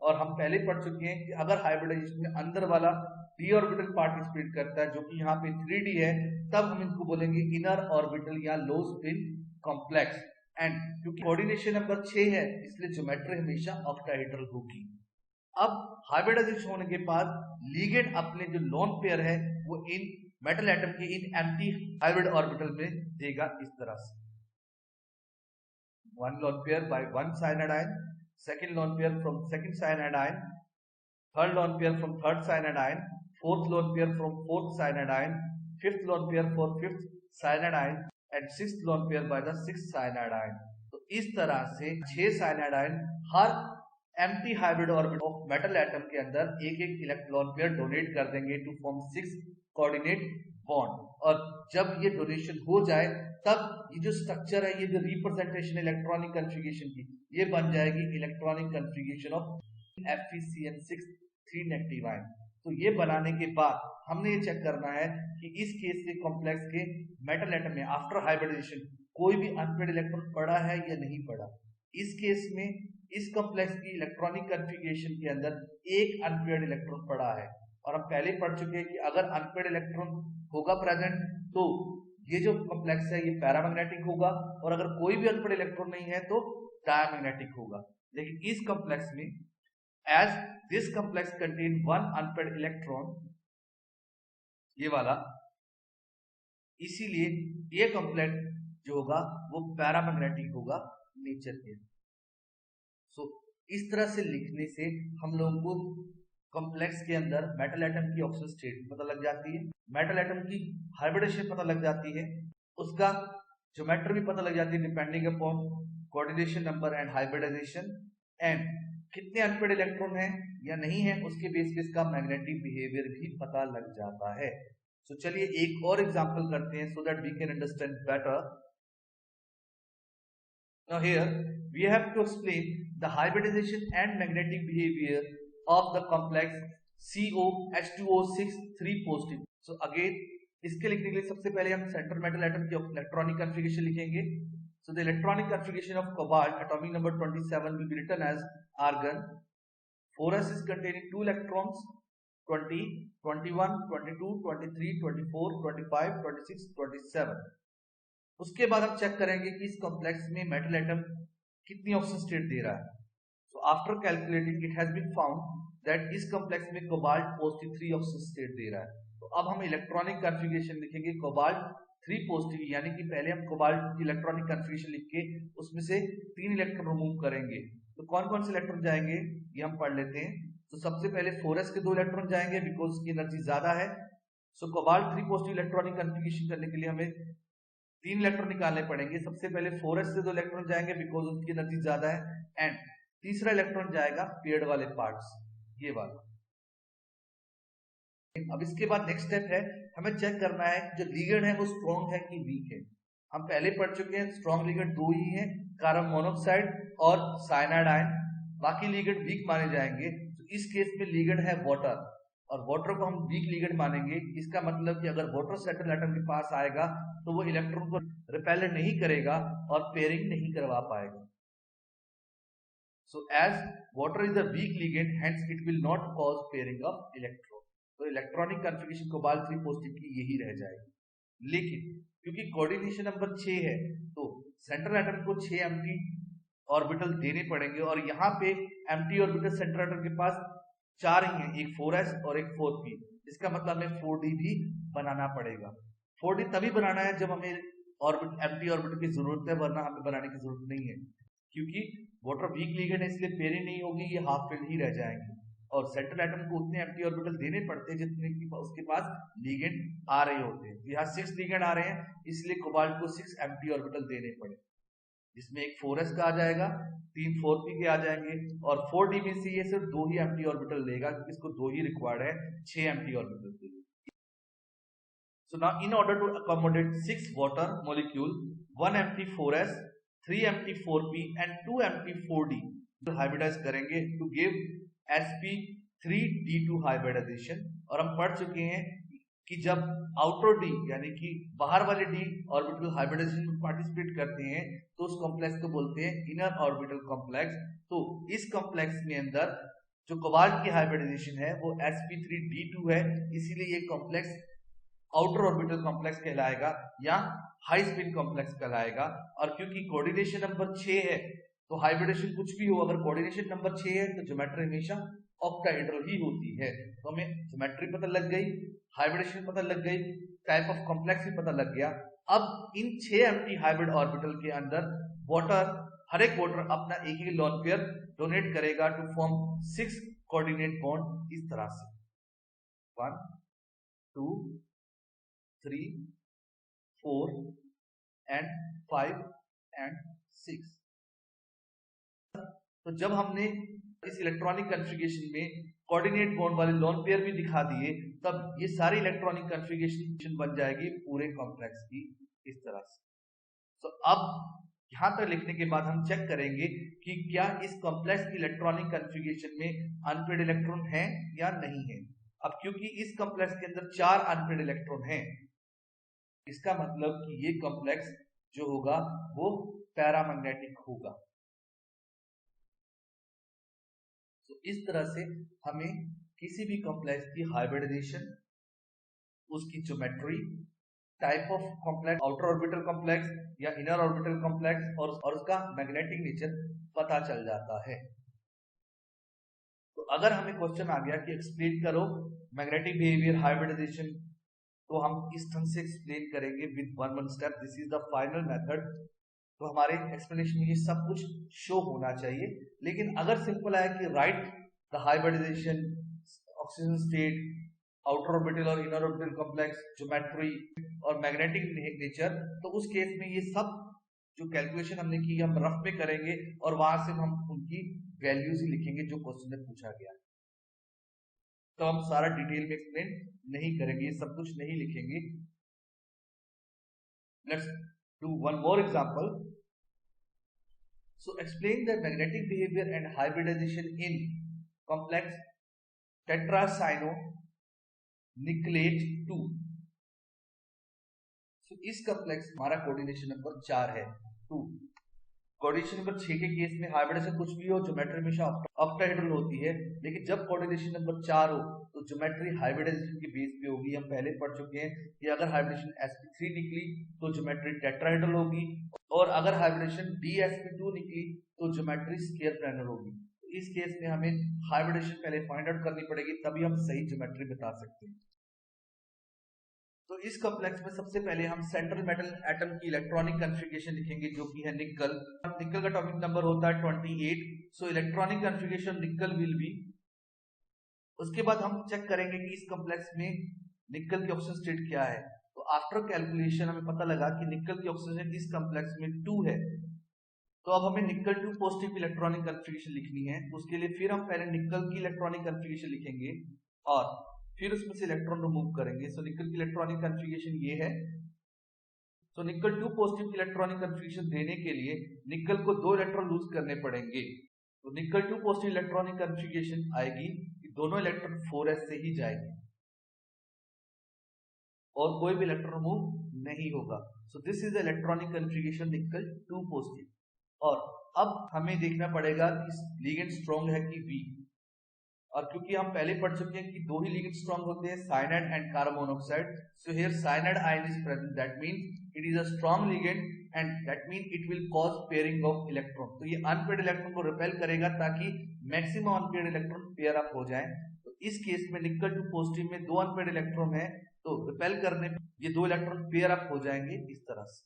और हम पहले पढ़ चुके हैं कि अगर हाइब्रिडाइजेशन में अंदर वाला d ऑर्बिटल पार्टिसिपेट करता है जो कि यहाँ पे 3d है, तब हम इनको बोलेंगे इनर ऑर्बिटल या लो स्पिन कॉम्प्लेक्स। एंड क्योंकि कोऑर्डिनेशन नंबर 6 है इसलिए ज्योमेट्री हमेशा ऑक्टाहेड्रल होगी। अब हाइब्रिडाइजेशन होने के बाद लिगेंड अपने जो लोन पेयर है वो इन मेटल एटम के इन एम्प्टी हाइब्रिड ऑर्बिटल में देगा इस तरह से, 1 lone pair by 1 cyanide ion, second lone pair from second cyanide ion, third lone pair from third cyanide ion, fourth lone pair from fourth cyanide ion, fifth lone pair for fifth cyanide ion and sixth lone pair by the sixth cyanide ion। तो इस तरह से 6 cyanide ion her empty hybrid orbital of metal atom के अंदर एक एक electron pair donate कर देंगे टू फॉर्म 6 कोऑर्डिनेट बॉन्ड। और जब ये डोनेशन हो जाए तब ये जो स्ट्रक्चर है, ये जो रिप्रेजेंटेशन इलेक्ट्रॉनिक कन्फिगरेशन की, ये बन जाएगी electronic configuration of FeCN6 3 negative ion. तो ये बनाने के बाद हमने ये चेक करना है कि इस केस के कॉम्प्लेक्स के मेटल एटम में आफ्टर हाइब्रिडाइजेशन कोई भी अनपेड इलेक्ट्रॉन पड़ा है या नहीं पड़ा। इस केस में इस कॉम्प्लेक्स की इलेक्ट्रॉनिक कन्फिगरेशन के अंदर एक अनपेड इलेक्ट्रॉन पड़ा है, और हम पहले पढ़ चुके हैं कि अगर अनपेड इलेक्ट्रॉन होगा प्रेजेंट तो ये जो कॉम्प्लेक्स है ये पैरामैग्नेटिक होगा, और अगर कोई भी अनपेड इलेक्ट्रॉन नहीं है तो डायमैग्नेटिक होगा। लेकिन इस कॉम्प्लेक्स में as this complex contain 1 unpaired electron, ये वाला, इसीलिए ये कॉम्प्लेक्स जो होगा वो पैरामैग्नेटिक होगा नेचर के। सो इस तरह से लिखने से हम लोगों को कॉम्प्लेक्स के अंदर मेटल एटम की ऑक्सीजन स्टेट पता लग जाती है, मेटल एटम की हाइब्रिडेशन पता लग जाती है, उसका ज्योमेट्री भी पता लग जाती है depending upon coordination number and hybridisation, and कितने अनपेड इलेक्ट्रॉन है या नहीं है उसके बेस पे इसका मैग्नेटिक बिहेवियर भी पता लग जाता है। सो चलिए एक और एग्जांपल करते हैं so that we can understand better. Now here we have to explain the hybridization and magnetic behavior of the complex COH2O6 3 positive। So again इसके लिखने के लिए सबसे पहले हम सेंट्रल मेटल एटम की इलेक्ट्रॉनिक कन्फिगरेशन लिखेंगे। So the electronic configuration of cobalt atomic number 27 will be written as argon 4s is containing 2 electrons 20 21 22 23 24 25 26 27। उसके बाद हम चेक करेंगे कि इस कॉम्प्लेक्स में मेटल एटम कितनी ऑक्सीजन स्टेट दे रहा है। So after calculating it has been found that इस कॉम्प्लेक्स में कोबाल्ट पॉजिटिव 3 ऑक्सीजन स्टेट दे रहा है। तो अब हम इलेक्ट्रॉनिक कन्फिगरेशन लिखेंगे कोबाल्ट 3 पॉजिटिव, यानी कि पहले हम कोबाल्ट की इलेक्ट्रॉनिक कन्फिगरेशन लिख के उसमें से 3 इलेक्ट्रॉन रिमूव करेंगे। तो कौन कौन से इलेक्ट्रॉन जाएंगे ये हम पढ़ लेते हैं। तो सबसे पहले 4s के 2 इलेक्ट्रॉन जाएंगे बिकॉज उसकी एनर्जी ज्यादा है। सो कोबाल्ट 3 पॉजिटिव इलेक्ट्रॉनिक कन्फिगरेशन करने के लिए हमें 3 इलेक्ट्रॉन निकालने पड़ेंगे। सबसे पहले 4s से 2 इलेक्ट्रॉन जाएंगे बिकॉज उनकी एनर्जी ज्यादा है, एंड तीसरा इलेक्ट्रॉन जाएगा पेड वाले पार्ट्स, ये वाला। अब इसके बाद नेक्स्ट स्टेप है हमें चेक करना है जो लिगेंड है वो स्ट्रॉन्ग है कि वीक है। हम पहले पढ़ चुके हैं स्ट्रॉन्ग लिगेंड 2 ही है, कार्बन मोनोऑक्साइड और साइनाइड आयन, बाकी लिगेंड वीक माने जाएंगे। तो इस केस में लिगेंड है वाटर, और वाटर को हम वीक लिगेंड मानेंगे। इसका मतलब कि अगर वाटर सेंट्रल एटम के पास आएगा तो वो इलेक्ट्रॉन को रिपेल नहीं करेगा और पेयरिंग नहीं करवा पाएगा। So as water is a weak ligand hence it will not cause pairing of electron. तो इलेक्ट्रॉनिक कन्फिगरेशन कोबाल्ट 3 पॉजिटिव की यही रह जाएगी। लेकिन क्योंकि कोऑर्डिनेशन नंबर 6 है तो सेंट्रल एटम को 6 एम्प्टी ऑर्बिटल देने पड़ेंगे, और यहाँ पे एम्प्टी ऑर्बिटल सेंट्रल एटम के पास 4 ही हैं, एक 4s और एक 4p। इसका मतलब हमें 4d भी बनाना पड़ेगा। 4d तभी बनाना है जब हमें एम्प्टी ऑर्बिटल की जरूरत है, वरना हमें बनाने की जरूरत नहीं है। क्योंकि वाटर वीक लिगेंड है इसलिए पेयरिंग नहीं होगी, ये हाफ फिल्ड ही रह जाएंगे। और सेंट्रल एटम को उतने एम्प्टी ऑर्बिटल देने पड़ते हैं जितने की उसके पास लिगेंड आ रहे होते हैं। यहाँ 6 लिगेंड आ रहे हैं इसलिए कोबाल्ट को 6 एम्प्टी ऑर्बिटल देने पड़े, जिसमें एक 4s का आ जाएगा, 3 4p के आ जाएंगे, और 4d में से ये सिर्फ 2 ही एम्प्टी ऑर्बिटल लेगा क्योंकि इसको 2 ही रिक्वायर्ड है 6 एम्प्टी ऑर्बिटल के लिए। So now in order to accommodate 6 water molecule, 1 empty 4s, 3 empty 4p and 2 empty 4d hybridize करेंगे to give sp3d2 hybridization। और हम पढ़ चुके हैं कि जब आउटर डी यानी कि बाहर वाले डी ऑर्बिटल हाइब्रिडाइजेशन में पार्टिसिपेट करते हैं तो उस कॉम्प्लेक्स को बोलते हैं इनर ऑर्बिटल कॉम्प्लेक्स। तो इस कॉम्प्लेक्स में अंदर जो कोबाल्ट की हाइब्रिडाइजेशन है वो sp3d2 है, इसीलिए ये कॉम्प्लेक्स आउटर ऑर्बिटल कॉम्प्लेक्स कहलाएगा या हाई स्पिन कॉम्प्लेक्स कहलाएगा। और क्योंकि कोऑर्डिनेशन नंबर 6 है तो हाइब्रिडेशन कुछ भी हो, अगर कोऑर्डिनेशन नंबर 6 है तो ज्योमेट्री हमेशा ऑक्टाहेड्रल ही होती है। तो हमें ज्योमेट्री पता लग गई, हाइब्रिडेशन पता लग गई, टाइप ऑफ कॉम्प्लेक्स भी पता लग गया। अब इन 6 एम्प्टी हाइब्रिड ऑर्बिटल के अंदर वाटर, हर एक वाटर अपना एक ही लोन पेयर डोनेट करेगा टू फॉर्म 6 कोऑर्डिनेट बॉन्ड इस तरह से 1 2 3 4 and 5 and 6। तो जब हमने इस इलेक्ट्रॉनिक कॉन्फ़िगरेशन में कोऑर्डिनेट बॉन्ड वाले लोन पेयर भी दिखा दिए तब ये सारी इलेक्ट्रॉनिक कॉन्फ़िगरेशन बन जाएगी पूरे कॉम्प्लेक्स की इस तरह से। तो अब यहां तक लिखने के बाद हम चेक करेंगे कि क्या इस कॉम्प्लेक्स की इलेक्ट्रॉनिक कॉन्फ़िगरेशन में अनपेड इलेक्ट्रॉन है या नहीं है। अब क्योंकि इस कॉम्प्लेक्स के अंदर 4 अनपेड इलेक्ट्रॉन हैं, इसका मतलब कि ये कॉम्प्लेक्स जो होगा वो पैरामैग्नेटिक होगा। तो इस तरह से हमें किसी भी कॉम्प्लेक्स की हाइब्रिडाइजेशन, उसकी geometry, type of complex, outer orbital complex या इनर ऑर्बिटल कॉम्प्लेक्स और उसका मैग्नेटिक नेचर पता चल जाता है। तो अगर हमें क्वेश्चन आ गया कि एक्सप्लेन करो मैग्नेटिक बिहेवियर हाइब्रिडाइजेशन, तो हम इस ढंग से एक्सप्लेन करेंगे with one step, this is the final method. तो हमारे एक्सप्लेनेशन में ये सब कुछ शो होना चाहिए। लेकिन अगर सिंपल है कि write the hybridisation, oxygen state, outer orbital और इनर ऑर्बिटल कॉम्प्लेक्स, ज्योमेट्री और मैग्नेटिक नेचर, तो उस केस में ये सब जो कैलकुलेशन हमने की हम रफ में करेंगे और वहां से हम उनकी वैल्यूज ही लिखेंगे जो क्वेश्चन में पूछा गया। तो हम सारा डिटेल में एक्सप्लेन नहीं करेंगे, ये सब कुछ नहीं लिखेंगे। Let's do one more example. So explain the magnetic behaviour and hybridisation in complex tetracyano nickelate 2। सो इस कॉम्प्लेक्स हमारा कोऑर्डिनेशन नंबर 4 है 2। कोऑर्डिनेशन नंबर 6 के केस में हाइब्रिडेशन कुछ भी हो ज्योमेट्री हमेशा ऑक्टाहेड्रल होती है, लेकिन जब कोऑर्डिनेशन नंबर 4 हो तो ज्योमेट्री हाइब्रिडाइजेशन के बेस पे होगी। हम पहले पढ़ चुके हैं कि अगर हाइब्रिडेशन sp3 निकली तो ज्योमेट्री टेट्राहेड्रल होगी, और अगर हाइब्रिडेशन dsp2 निकली तो ज्योमेट्री स्क्वायर प्लैनर होगी। तो इस केस में हमें हाइब्रिडेशन पहले फाइंड आउट करनी पड़ेगी, तभी हम सही ज्योमेट्री बता सकते हैं। तो इस कॉम्प्लेक्स में सबसे पहले हम सेंट्रल मेटल एटम की इलेक्ट्रॉनिक कॉन्फ़िगरेशन लिखेंगे जो कि है निकल। निकल का एटॉमिक नंबर होता है 28। सो इलेक्ट्रॉनिक कॉन्फ़िगरेशन निकल विल बी। उसके बाद हम चेक करेंगे कि इस कॉम्प्लेक्स में निकल की ऑक्सीजन स्टेट क्या है। तो आफ्टर कैलकुलेशन हमें पता लगा कि निकल की ऑक्सीजन इस कॉम्प्लेक्स में 2 है। तो अब हमें निकल 2 पॉजिटिव इलेक्ट्रॉनिक कॉन्फ़िगरेशन लिखनी है। उसके लिए फिर हम पहले निकल की इलेक्ट्रॉनिक कॉन्फ़िगरेशन लिखेंगे और फिर उसमें से इलेक्ट्रॉन रिमूव करेंगे। सो निकल की इलेक्ट्रॉनिक कॉन्फ़िगरेशन ये है। तो निकल 2 पॉजिटिव इलेक्ट्रॉनिक कॉन्फ़िगरेशन देने के लिए निकल को 2 इलेक्ट्रॉन लूज करने पड़ेंगे। तो निकल 2 पॉजिटिव इलेक्ट्रॉनिक कॉन्फ़िगरेशन आएगी कि दोनों इलेक्ट्रॉन 4s से ही जाएंगे और कोई भी इलेक्ट्रॉन रिमूव नहीं होगा। सो this is the electronic configuration निकल 2 पॉजिटिव। और अब हमें देखना पड़ेगा कि लिगेंड स्ट्रॉन्ग है कि वीक। और क्योंकि हम पहले पढ़ चुके हैं कि 2 ही लिगेंड स्ट्रॉन्ग होते हैं, cyanide and carbon monoxide. So here cyanide ion is present, that means it is a strong ligand and that mean it will cause pairing of electron. तो ये अनपेयर्ड इलेक्ट्रॉन को रिपेल करेगा ताकि maximum unpaired electron pair up हो जाए। तो इस case में निकल 2 पॉजिटिव में 2 अनपेयर्ड इलेक्ट्रॉन है, तो रिपेल करने ये 2 इलेक्ट्रॉन पेयर अप हो जाएंगे इस तरह से।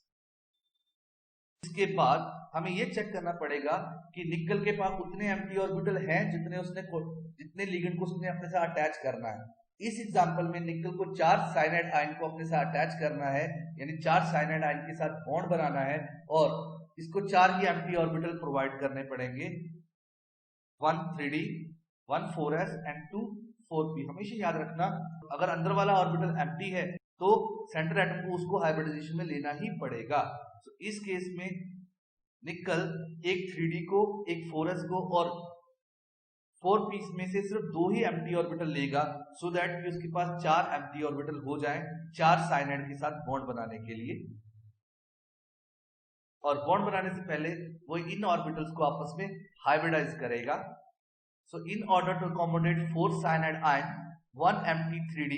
इसके बाद हमें ये चेक करना पड़ेगा कि निकल के पास उतने एम्प्टी ऑर्बिटल हैं जितने लिगेंड को उसने अपने साथ अटैच करना है। इस एग्जांपल में निकल को 4 साइनाइड आयन को अपने साथ अटैच करना है, यानी 4 साइनाइड आयन के साथ बॉन्ड बनाना है और इसको 4 ही एम्प्टी ऑर्बिटल प्रोवाइड करने पड़ेंगे, 1 3d, 1 4s एंड 2 4p। हमेशा याद रखना, अगर अंदर वाला ऑर्बिटल एम्प्टी है तो सेंटर एटम को उसको हाइब्रिडाइजेशन में लेना ही पड़ेगा। तो इस केस में निकल एक 3d को, एक 4s को और 4 पीस में से सिर्फ 2 ही एम्प्टी ऑर्बिटल लेगा, सो दैट कि उसके पास 4 एम्प्टी ऑर्बिटल हो जाएं 4 साइनाइड के साथ बॉन्ड बनाने के लिए। और बॉन्ड बनाने से पहले वो इन ऑर्बिटल्स को आपस में हाइब्रिडाइज करेगा। So in order to accommodate 4 cyanide ion, 1 empty 3d,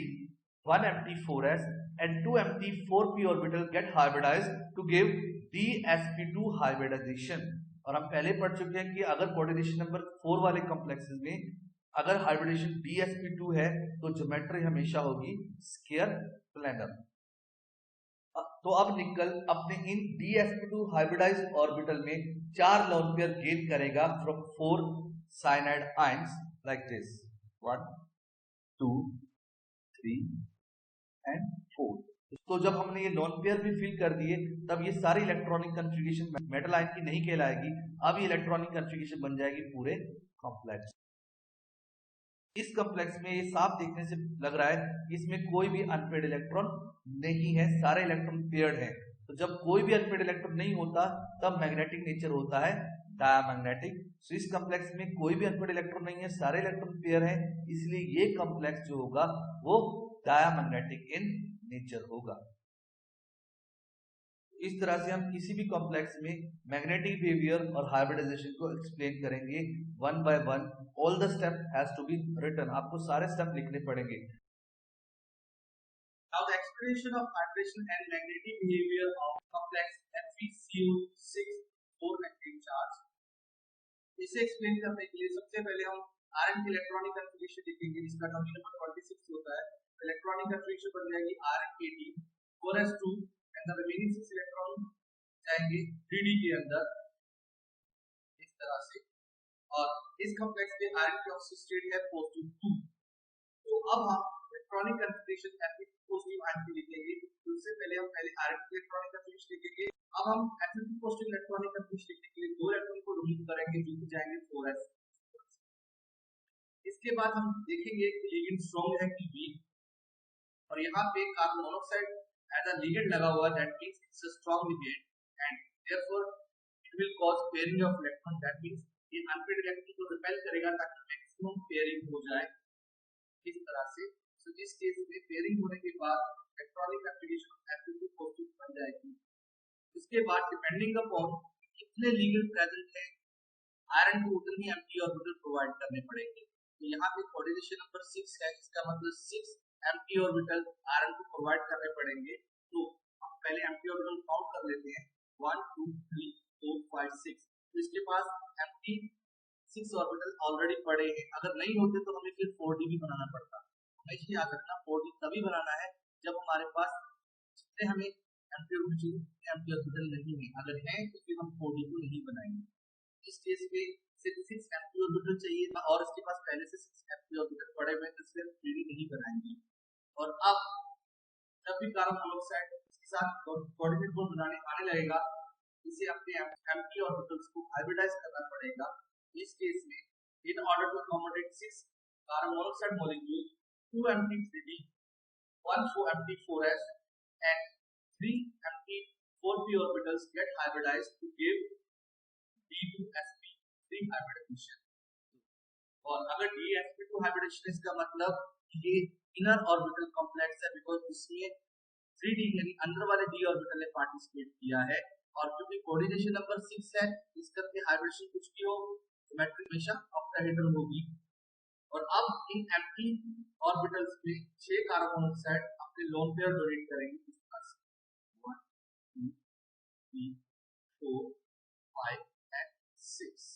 1 empty 4s and 2 empty 4p orbital get hybridized to give dsp2 hybridization। और हम पहले पढ़ चुके हैं कि अगर कोऑर्डिनेशन नंबर 4 वाले कॉम्प्लेक्सेस में अगर हाइब्रिडेशन dsp2 है तो ज्योमेट्री हमेशा होगी स्क्वायर प्लेनर। तो अब निकल अपने इन dsp2 हाइब्रिडाइज्ड ऑर्बिटल में 4 लोन पेयर गेन करेगा from 4 cyanide ions like this 1 2 3 and 4। तो जब हमने ये लोन पेयर भी फिल कर दिए तब ये सारी इलेक्ट्रॉनिक कन्फिगरेशन मेटल आयन की नहीं कहलाएगी, अब ये इलेक्ट्रॉनिक कन्फिगरेशन बन जाएगी पूरे कॉम्प्लेक्स। इस कॉम्प्लेक्स में ये साफ देखने से लग रहा है कि इसमें कोई भी अनपेयर्ड इलेक्ट्रॉन नहीं है, सारे इलेक्ट्रॉन पेयर्ड हैं। तो जब कोई भी अनपेयर्ड इलेक्ट्रॉन नहीं होता तब मैग्नेटिक नेचर होता है डायमैग्नेटिक। सो इस कॉम्प्लेक्स में कोई भी अनपेयर्ड इलेक्ट्रॉन नहीं है, सारे इलेक्ट्रॉन पेयर हैं, इसलिए ये कॉम्प्लेक्स जो होगा वो डायमैग्नेटिक इन नेचर होगा। इस तरह से हम किसी भी कॉम्प्लेक्स में मैग्नेटिक बिहेवियर और हाइब्रिडाइजेशन को एक्सप्लेन करेंगे one by one. All the step has to be written, आपको सारे स्टेप लिखने पड़ेंगे। Now the explanation of hydration and magnetic behavior of complex FeCO6 4 negative charge। इसे एक्सप्लेन करने के लिए सबसे पहले हम Rn की इलेक्ट्रॉनिक कन्फिगरेशन लिखेंगे, जिसका टर्मिनल नंबर 26 होता है। इलेक्ट्रॉनिक कन्फिगरेशन बन जाएगी Rn18 4s2 and the remaining 6 electron जाएंगे 3d के अंदर इस तरह से। और इस कॉम्प्लेक्स में Rn की ऑक्सीजन स्टेट है +2। तो अब हम electronic configuration Fe positive ion की लिखेंगे। तो उससे पहले हम Rn की इलेक्ट्रॉनिक कन्फिगरेशन लिखेंगे। अब हम Fe पॉजिटिव इलेक्ट्रॉनिक कन्फिगरेशन लिखने के लिए 2 इलेक्ट्रॉन को रिमूव करेंगे जो कि जाएंगे 4s। इसके बाद हम देखेंगे कि लिगेंड स्ट्रांग है कि वीक, और यहाँ पे carbon monoxide as a ligand लगा हुआ है, that means it's a strong ligand and therefore it will cause pairing of electron. That means ये अनपेयर्ड इलेक्ट्रॉन को रिपेल करेगा ताकि मैक्सिमम पेयरिंग हो जाए इस तरह से। तो इस केस में पेयरिंग होने के बाद इलेक्ट्रॉनिक कन्फिगरेशन Fe2 पॉजिटिव बन जाएगी। इसके बाद डिपेंडिंग अपॉन कितने लिगेंड प्रेजेंट है आयरन को उतनी एम्प्टी ऑर्बिटल प्रोवाइड करने पड़ेंगे। तो यहाँ पे कोऑर्डिनेशन नंबर 6 है, इसका मतलब 6 एम्प्टी ऑर्बिटल आयरन को प्रोवाइड करने पड़ेंगे। तो हम पहले एम्प्टी ऑर्बिटल काउंट कर लेते हैं 1 2 3 4 5 6। तो इसके पास एम्प्टी 6 ऑर्बिटल ऑलरेडी पड़े हैं, अगर नहीं होते तो हमें फिर 4d भी बनाना पड़ता। हमेशा याद रखना 4d तभी बनाना है जब हमारे पास जितने हमें एम्प्टी ऑर्बिटल नहीं है, अगर है तो फिर हम 4d को नहीं बनाएंगे। इस केस में सिर्फ 6 एम्प्टी ऑर्बिटल चाहिए और इसके पास पहले से 6 एम्प्टी ऑर्बिटल पड़े हुए हैं, तो इसलिए 3d नहीं बनाएंगे। और अब जब भी कार्बन मोनोऑक्साइड इसके साथ कोऑर्डिनेट बॉन्ड बनाने आने लगेगा, इसे अपने एम्प्टी ऑर्बिटल्स को हाइब्रिडाइज करना पड़ेगा। इस केस में in order to accommodate 6 carbon monoxide molecule, 2 empty 3d, 1 4 empty 4s and 3 empty 4p orbitals get hybridized to give d2sp3 hybridization। और अगर dsp2 hybridization इसका मतलब ये इनर ऑर्बिटल कॉम्प्लेक्स है, बिकॉज इसमें 3d यानी अंदर वाले d ऑर्बिटल ने पार्टिसिपेट किया है। और क्योंकि कोऑर्डिनेशन नंबर 6 है, इस करके हाइब्रिडेशन कुछ भी हो सिमेट्री हमेशा ऑक्टाहेड्रल होगी। और अब इन एम्प्टी ऑर्बिटल्स में 6 कार्बन मोनोऑक्साइड अपने लोन पेयर डोनेट करेंगे इस तरह से 1 2 3 4 5 एंड 6।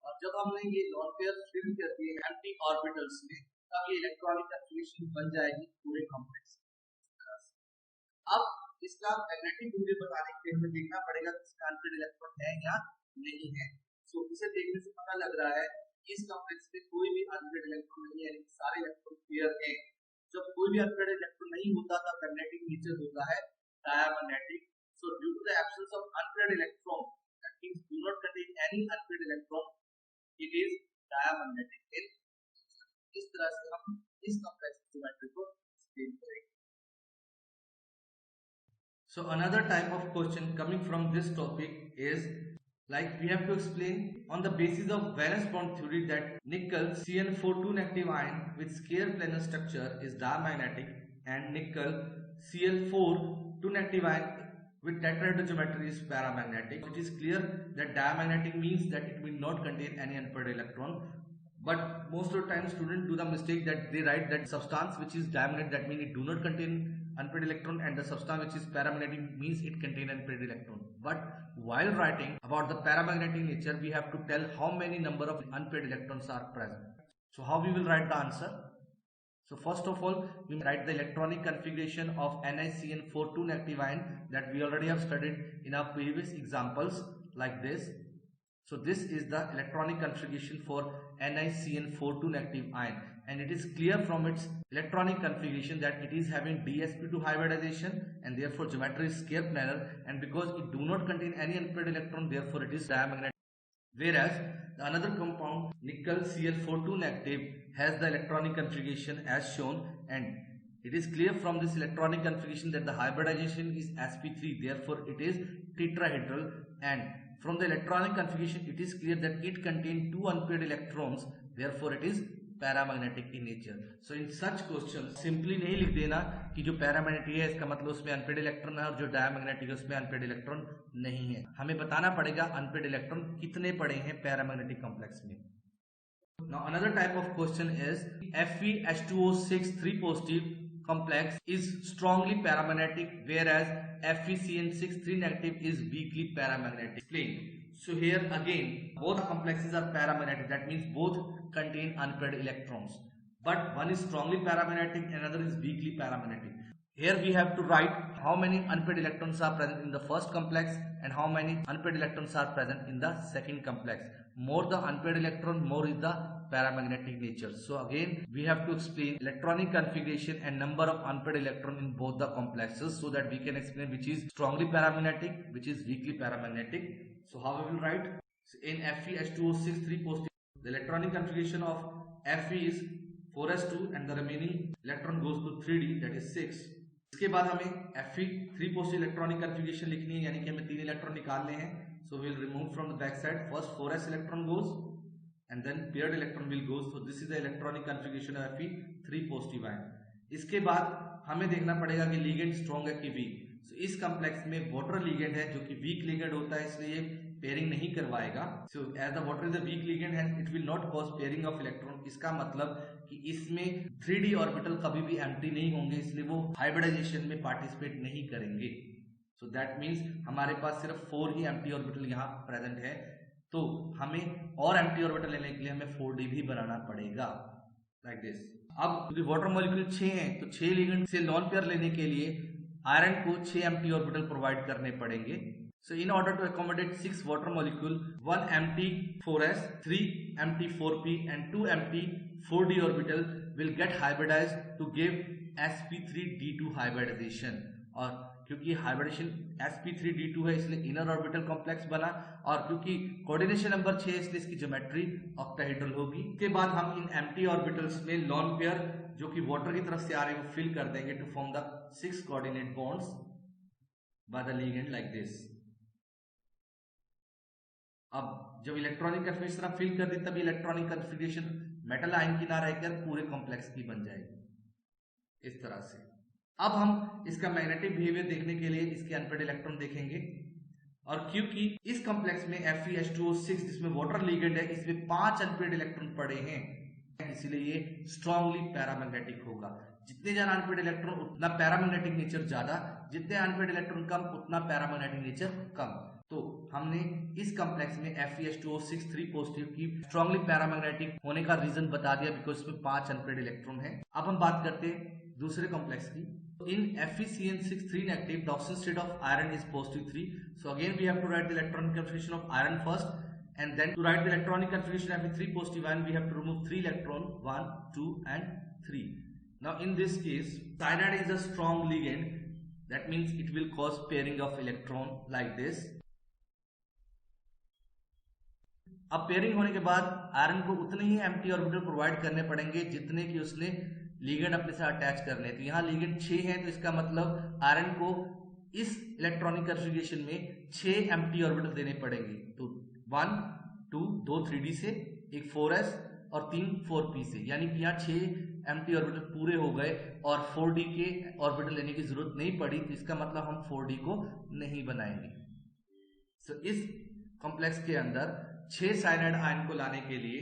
और जब हमने ये लोन पेयर फिल कर दिए एम्प्टी ऑर्बिटल्स में, तब ये इलेक्ट्रॉनिक कन्फिगरेशन बन जाएगी पूरे कॉम्प्लेक्स इस तरह से। अब इसका मैग्नेटिक बिहेवियर बताने के लिए हमें देखना पड़ेगा कि इसका अनपेड इलेक्ट्रॉन है या नहीं है। सो इसे देखने से पता लग रहा है कि इस कॉम्प्लेक्स में कोई भी अनपेड इलेक्ट्रॉन नहीं है, सारे इलेक्ट्रॉन पेयर हैं। जब कोई भी अनपेड इलेक्ट्रॉन नहीं होता तब मैग्नेटिक नेचर होता है diamagnetic. So due to the absence of unpaired electron, that means do not contain any unpaired electron, it is diamagnetic. इस तरह से हम इस कॉम्प्लेक्स ज्योमेट्री को एक्सप्लेन करेंगे। So another type of question coming from this topic is like we have to explain on the basis of valence bond theory that nickel Cn4 2 negative ion with square planar structure is diamagnetic and nickel Cl4 2 negative ion with tetrahedral geometry is paramagnetic. It is clear that diamagnetic means that it will not contain any unpaired electron. But most of the time students do the mistake that they write that substance which is diamagnetic, that means it do not contain unpaired electron, and the substance which is paramagnetic means it contain unpaired electron. But while writing about the paramagnetic nature, we have to tell how many number of unpaired electrons are present. So how we will write the answer? So first of all, we write the electronic configuration of NiCN4 2 negative ion that we already have studied in our previous examples like this. So this is the electronic configuration for NiCN4 2 negative ion, and it is clear from its electronic configuration that it is having dsp2 hybridization and therefore geometry is square planar, and because it do not contain any unpaired electron, therefore it is diamagnetic. Whereas the another compound nickel Cl4 2 negative has the electronic configuration as shown, and it is clear from this electronic configuration that the hybridization is sp3, therefore it is tetrahedral, and from the electronic configuration it is clear that it contains two unpaired electrons, therefore it is paramagnetic in nature. So in such questions simply नहीं लिख देना कि जो paramagnetic है इसका मतलब उसमें unpaired electron है और जो diamagnetic है उसमें unpaired electron नहीं है। हमें बताना पड़ेगा unpaired electron कितने पड़े हैं paramagnetic complex में। Now another type of question is FeH2O6 3 positive complex is strongly paramagnetic, whereas FeCN6 3 negative is weakly paramagnetic. Explain. So here again both complexes are paramagnetic, that means both contain unpaired electrons, but one is strongly paramagnetic and another is weakly paramagnetic. Here we have to write how many unpaired electrons are present in the first complex and how many unpaired electrons are present in the second complex. More the unpaired electron, more is the paramagnetic nature. So again we have to explain electronic configuration and number of unpaired electron in both the complexes so that we can explain which is strongly paramagnetic, which is weakly paramagnetic. So how we will write? So in FeH2O6 3 positive, the electronic configuration of Fe is 4s2 and the remaining electron goes to 3d, that is 6. इसके बाद हमें Fe3 positive electronic configuration लिखनी है, यानी कि हमें 3 electron निकालने हैं. So we will remove from the back side. First 4s electron goes and then paired electron will goes. So this is the electronic configuration of Fe3 positive ion. इसके बाद हमें देखना पड़ेगा कि लिगेंड स्ट्रॉन्ग है कि वीक. सो इस complex में वाटर लिगेंड है जो कि वीक लिगेंड होता है, इसलिए पेयरिंग नहीं करवाएगा. So as the water is the weak ligand and it will not cause pairing of electron. इसका मतलब कि इसमें 3d ऑर्बिटल कभी भी एम्प्टी नहीं होंगे, इसलिए वो हाइब्रिडाइजेशन में पार्टिसिपेट नहीं करेंगे. सो दैट मींस हमारे पास सिर्फ 4 ही एम्प्टी ऑर्बिटल यहाँ प्रेजेंट है. तो हमें और एम्प्टी ऑर्बिटल लेने के लिए हमें 4d भी बनाना पड़ेगा लाइक दिस. अब क्योंकि वाटर मॉलिक्यूल 6 हैं तो 6 लिगेंड से लॉन पेयर लेने के लिए आयरन को 6 एम्प्टी ऑर्बिटल प्रोवाइड करने पड़ेंगे. So in order to accommodate 6 water molecule, 1 empty 4s, 3 empty 4p and 2 empty 4d orbital will get hybridized to give sp3d2 hybridization. और क्योंकि हाइब्रिडेशन sp3d2 है इसलिए इनर ऑर्बिटल कॉम्प्लेक्स बना, और क्योंकि कोऑर्डिनेशन नंबर 6 इसलिए इसकी ज्योमेट्री ऑक्टाहेड्रल होगी. इसके बाद हम इन एम्प्टी ऑर्बिटल्स में लॉन पेयर जो कि वाटर की तरफ से आ रहे हैं वो फिल कर देंगे to form the 6 coordinate bonds by the ligand like this. अब जब इलेक्ट्रॉनिक कन्फिगरेशन फिल कर दी तब इलेक्ट्रॉनिक कन्फिगरेशन मेटल आयन की ना रहकर पूरे कॉम्प्लेक्स की बन जाएगी इस तरह से. अब हम इसका मैग्नेटिक बिहेवियर देखने के लिए इसके अनपेड इलेक्ट्रॉन देखेंगे, और क्योंकि इस कॉम्प्लेक्स में FeH2O6 जिसमें वाटर लिगेंड है इसमें 5 अनपेड इलेक्ट्रॉन पड़े हैं, इसलिए ये स्ट्रांगली पैरामैग्नेटिक होगा. जितने ज्यादा अनपेड इलेक्ट्रॉन उतना पैरामैग्नेटिक नेचर ज्यादा, जितने अनपेड इलेक्ट्रॉन कम उतना पैरामैग्नेटिक नेचर कम. तो हमने इस कॉम्प्लेक्स में FeH2O6 3 पॉजिटिव की स्ट्रांगली पैरामैग्नेटिक होने का रीजन बता दिया बिकॉज इसमें 5 अनपेड इलेक्ट्रॉन है. अब हम बात करते हैं दूसरे कॉम्प्लेक्स की. In FeCN6 3 inactive, the oxidation state of iron is positive 3. So again we have to write the electronic configuration of iron first, and then to write the electronic configuration of Fe3 positive ion, we have to remove 3 electron, 1, 2 and 3. Now in this case, cyanide is a strong ligand. That means it will cause pairing of electron like this. अब pairing होने के बाद iron को उतने ही empty orbital provide करने पड़ेंगे जितने कि उसने लिगेंड अपने से अटैच करने। तो यहाँ लिगेंड 6 है, तो इसका मतलब आयरन को इस इलेक्ट्रॉनिक कन्फिगरेशन में 6 एम्प्टी ऑर्बिटल देने पड़ेंगे। तो 1 2 2 3d से, एक 4s और 3 4p से, यानी कि यहाँ 6 एम्प्टी ऑर्बिटल पूरे हो गए और 4d के ऑर्बिटल लेने की जरूरत नहीं पड़ी। तो इसका मतलब हम 4d को नहीं बनाएंगे। सो इस कॉम्प्लेक्स के अंदर 6 साइनाइड आयन को लाने के लिए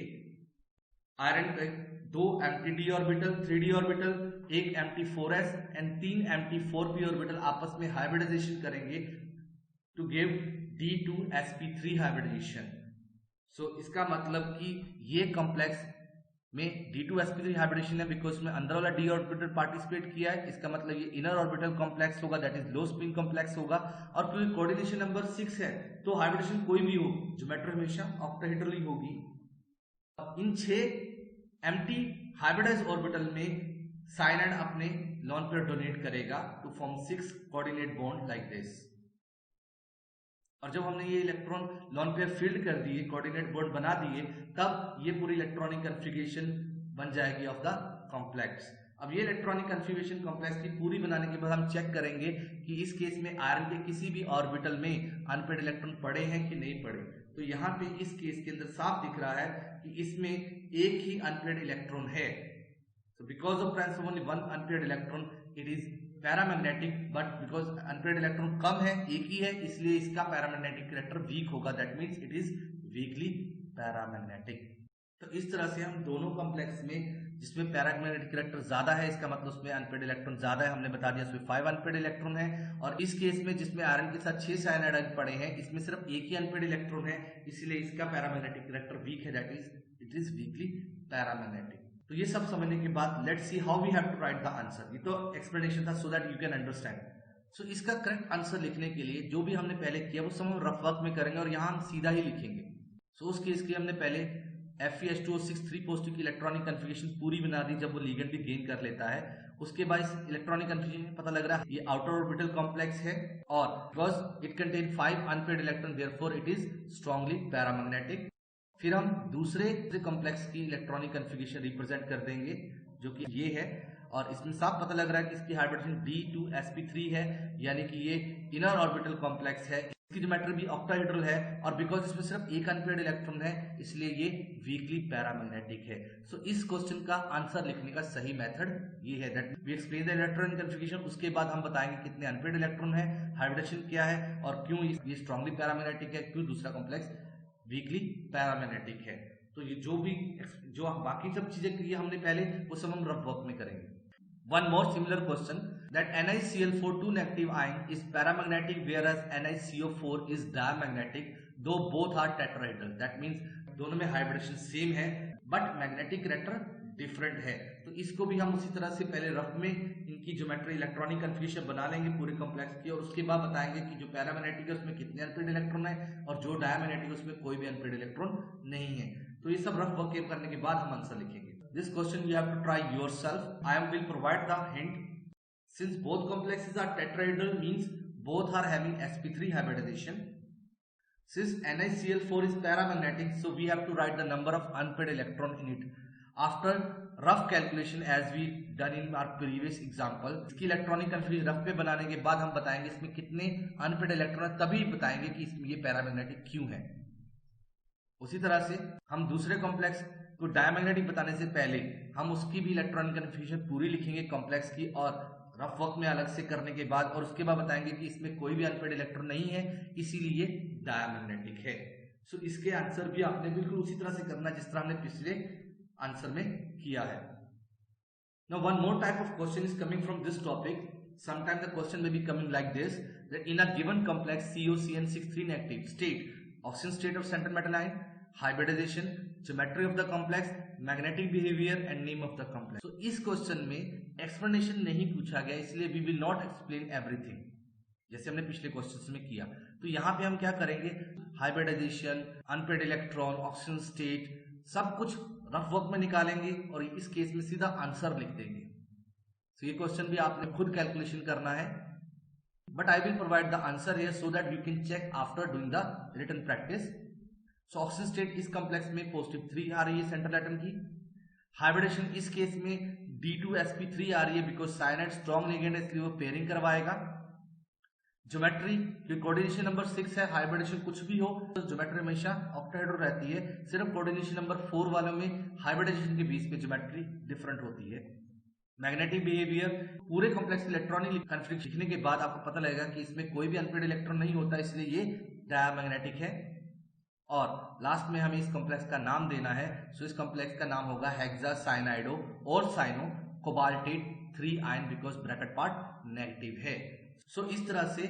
आयरन पे 2 empty d orbital, 3d orbital, एक empty 4s and 3 empty 4p orbital आपस में हाइब्रिडाइजेशन करेंगे टू गिव d2sp3 हाइब्रिडाइजेशन। सो इसका मतलब कि ये कॉम्प्लेक्स में d2sp3 हाइब्रिडेशन है बिकॉज में अंदर वाला d ऑर्बिटल पार्टिसिपेट किया है। इसका मतलब ये इनर ऑर्बिटल कॉम्प्लेक्स होगा, that is low spin complex होगा। और क्योंकि कोऑर्डिनेशन नंबर 6 है तो हाइब्रिडेशन कोई भी हो, ज्योमेट्री हमेशा ऑक्टाहेड्रल ही होगी। इन 6 एम्प्टी हाइब्रिडाइज ऑर्बिटल में साइनाइड अपने लॉन पेयर डोनेट करेगा to form 6 coordinate bond like this. और जब हमने ये इलेक्ट्रॉन लॉन पेयर फील्ड कर दिए, कोऑर्डिनेट बॉन्ड बना दिए, तब ये पूरी इलेक्ट्रॉनिक कन्फिगरेशन बन जाएगी ऑफ द कॉम्प्लेक्स। अब ये इलेक्ट्रॉनिक कन्फिगरेशन कॉम्प्लेक्स की पूरी बनाने के बाद हम चेक करेंगे कि इस केस में आयरन के किसी भी ऑर्बिटल में अनपेड इलेक्ट्रॉन पड़े हैं कि नहीं पड़े। तो यहाँ पे इस केस के अंदर साफ दिख रहा है कि इसमें एक ही अनपेड इलेक्ट्रॉन है। So because of presence of only one unpaired electron, it is paramagnetic, but because unpaired electron कम है, एक ही है, इसलिए इसका paramagnetic character weak होगा। That means it is weakly paramagnetic। तो इस तरह से हम दोनों कॉम्प्लेक्स में जिसमें पैरामैग्नेटिक कैरेक्टर ज्यादा है, इसका मतलब उसमें अनपेड इलेक्ट्रॉन ज्यादा है, हमने बता दिया उसमें 5 अनपेड इलेक्ट्रॉन है। और इस केस में जिसमें आयरन के साथ 6 साइनाइड पड़े हैं, इसमें सिर्फ एक ही अनपेड इलेक्ट्रॉन है, इसलिए इसका पैरामैग्नेटिक कैरेक्टर वीक है, that is it is weakly paramagnetic. तो ये सब समझने के बाद let's see how we have to write the answer. ये तो एक्सप्लेनेशन था so that you can understand. So इसका करेक्ट आंसर लिखने के लिए जो भी हमने पहले किया वो सब हम रफ वर्क में करेंगे और यहाँ हम सीधा ही लिखेंगे। सो उस केस के हमने पहले FeH2O6 3 पॉजिटिव की इलेक्ट्रॉनिक कन्फिगरेशन पूरी बना दी जब वो लिगेंड भी गेन कर लेता है। उसके बाद इस इलेक्ट्रॉनिक कन्फिगरेशन पता लग रहा है ये आउटर ऑर्बिटल कॉम्प्लेक्स है और because it contain 5 unpaired electron therefore it is strongly paramagnetic. फिर हम दूसरे कॉम्प्लेक्स की इलेक्ट्रॉनिक कन्फिगरेशन रिप्रेजेंट कर देंगे जो कि ये है और इसमें साफ पता लग रहा है कि इसकी हाइब्रिडेशन D2sp3 है, यानी कि ये इनर ऑर्बिटल कॉम्प्लेक्स है। इसकी ज्योमेट्री भी ऑक्टाहेड्रल है और बिकॉज इसमें सिर्फ एक अनपेयर्ड इलेक्ट्रॉन है इसलिए ये वीकली पैरामैग्नेटिक है। सो इस क्वेश्चन का आंसर लिखने का सही मेथड ये है that we explain the electronic configuration. उसके बाद हम बताएंगे कितने अनपेयर्ड इलेक्ट्रॉन है, हाइब्रिडेशन क्या है और क्यों ये स्ट्रांगली पैरामैग्नेटिक है, क्यों दूसरा कॉम्प्लेक्स वीकली पैरामैग्नेटिक है। तो ये जो बाकी सब चीजें की हमने पहले वो सब हम रफ वर्क में करेंगे। One more similar question that NiCl4 2 negative ion is paramagnetic whereas NiCO4 is diamagnetic though both are tetrahedral। That means दोनों में हाइब्रिडेशन सेम है बट मैग्नेटिक कैरेक्टर डिफरेंट है। तो इसको भी हम उसी तरह से पहले रफ में इनकी ज्योमेट्री इलेक्ट्रॉनिक कन्फिगरेशन बना लेंगे पूरे कॉम्प्लेक्स की और उसके बाद बताएंगे कि जो पैरामैग्नेटिक है उसमें कितने अनपेड इलेक्ट्रॉन है और जो डायमैग्नेटिक है उसमें कोई भी अनपेड इलेक्ट्रॉन नहीं है। तो ये सब रफ वर्क करने के बाद हम आंसर लिखेंगे। This question you have to try yourself. I will provide the hint. Since both complexes are tetrahedral means both are having sp3 hybridization. Since NiCl4 is paramagnetic, so we have to write the number of unpaired electron in it. After rough calculation as we done in our previous example, इसकी electronic configuration rough पे बनाने के बाद हम बताएंगे इसमें कितने unpaired electron है, तभी बताएंगे कि इसमें ये पैरामैग्नेटिक क्यों है। उसी तरह से हम दूसरे कॉम्प्लेक्स को डायमैग्नेटिक बताने से पहले हम उसकी भी इलेक्ट्रॉनिक कन्फिगरेशन पूरी लिखेंगे कॉम्प्लेक्स की और रफ वर्क में अलग से करने के बाद और उसके बाद बताएंगे कि इसमें कोई भी अनपेड इलेक्ट्रॉन नहीं है इसीलिए डायमैग्नेटिक है। सो इसके आंसर भी आपने बिल्कुल उसी तरह से करना जिस तरह हमने पिछले आंसर में किया है। Now one more type of question is coming from this topic. Sometimes the question may be coming like this, that in a given complex COCN6 3 negative state, oxidation state of central metal ion, hybridization, geometry of the complex, magnetic behaviour and name of the complex. तो इस question में explanation नहीं पूछा गया, इसलिए we will not explain everything जैसे हमने पिछले क्वेश्चन में किया। तो यहाँ पे हम क्या करेंगे, hybridisation, unpaired electron, oxygen state, सब कुछ रफ वर्क में निकालेंगे और इस केस में सीधा आंसर लिख देंगे। तो ये क्वेश्चन भी आपने खुद कैलकुलेशन करना है, but I will provide the answer here so that you can check after doing the written practice. So oxygen state इस कॉम्प्लेक्स में +3 आ रही है सेंट्रल एटम की। हाइब्रिडेशन इस केस में D2sp3 आ रही है बिकॉज साइनाइड स्ट्रॉन्ग लिगेंड है, इसलिए वो पेयरिंग करवाएगा। ज्योमेट्री क्योंकि कोऑर्डिनेशन नंबर 6 है, हाइब्रिडेशन कुछ भी हो तो ज्योमेट्री हमेशा ऑक्टाहेड्रो रहती है, सिर्फ कोऑर्डिनेशन नंबर 4 वालों में हाइब्रिडाइजेशन के बीच पे ज्योमेट्री डिफरेंट होती है। मैग्नेटिक बिहेवियर, पूरे कॉम्प्लेक्स इलेक्ट्रॉनिक कॉन्फ़िगरेशन लिखने के बाद आपको पता लगेगा कि इसमें कोई भी अनपेड इलेक्ट्रॉन नहीं होता, इसलिए ये डायमैग्नेटिक है। और लास्ट में हमें इस कॉम्प्लेक्स का नाम देना है, सो इस कॉम्प्लेक्स का नाम होगा हेक्सासाइनाइडो और cyano cobaltate 3 ion because bracket part negative है। सो इस तरह से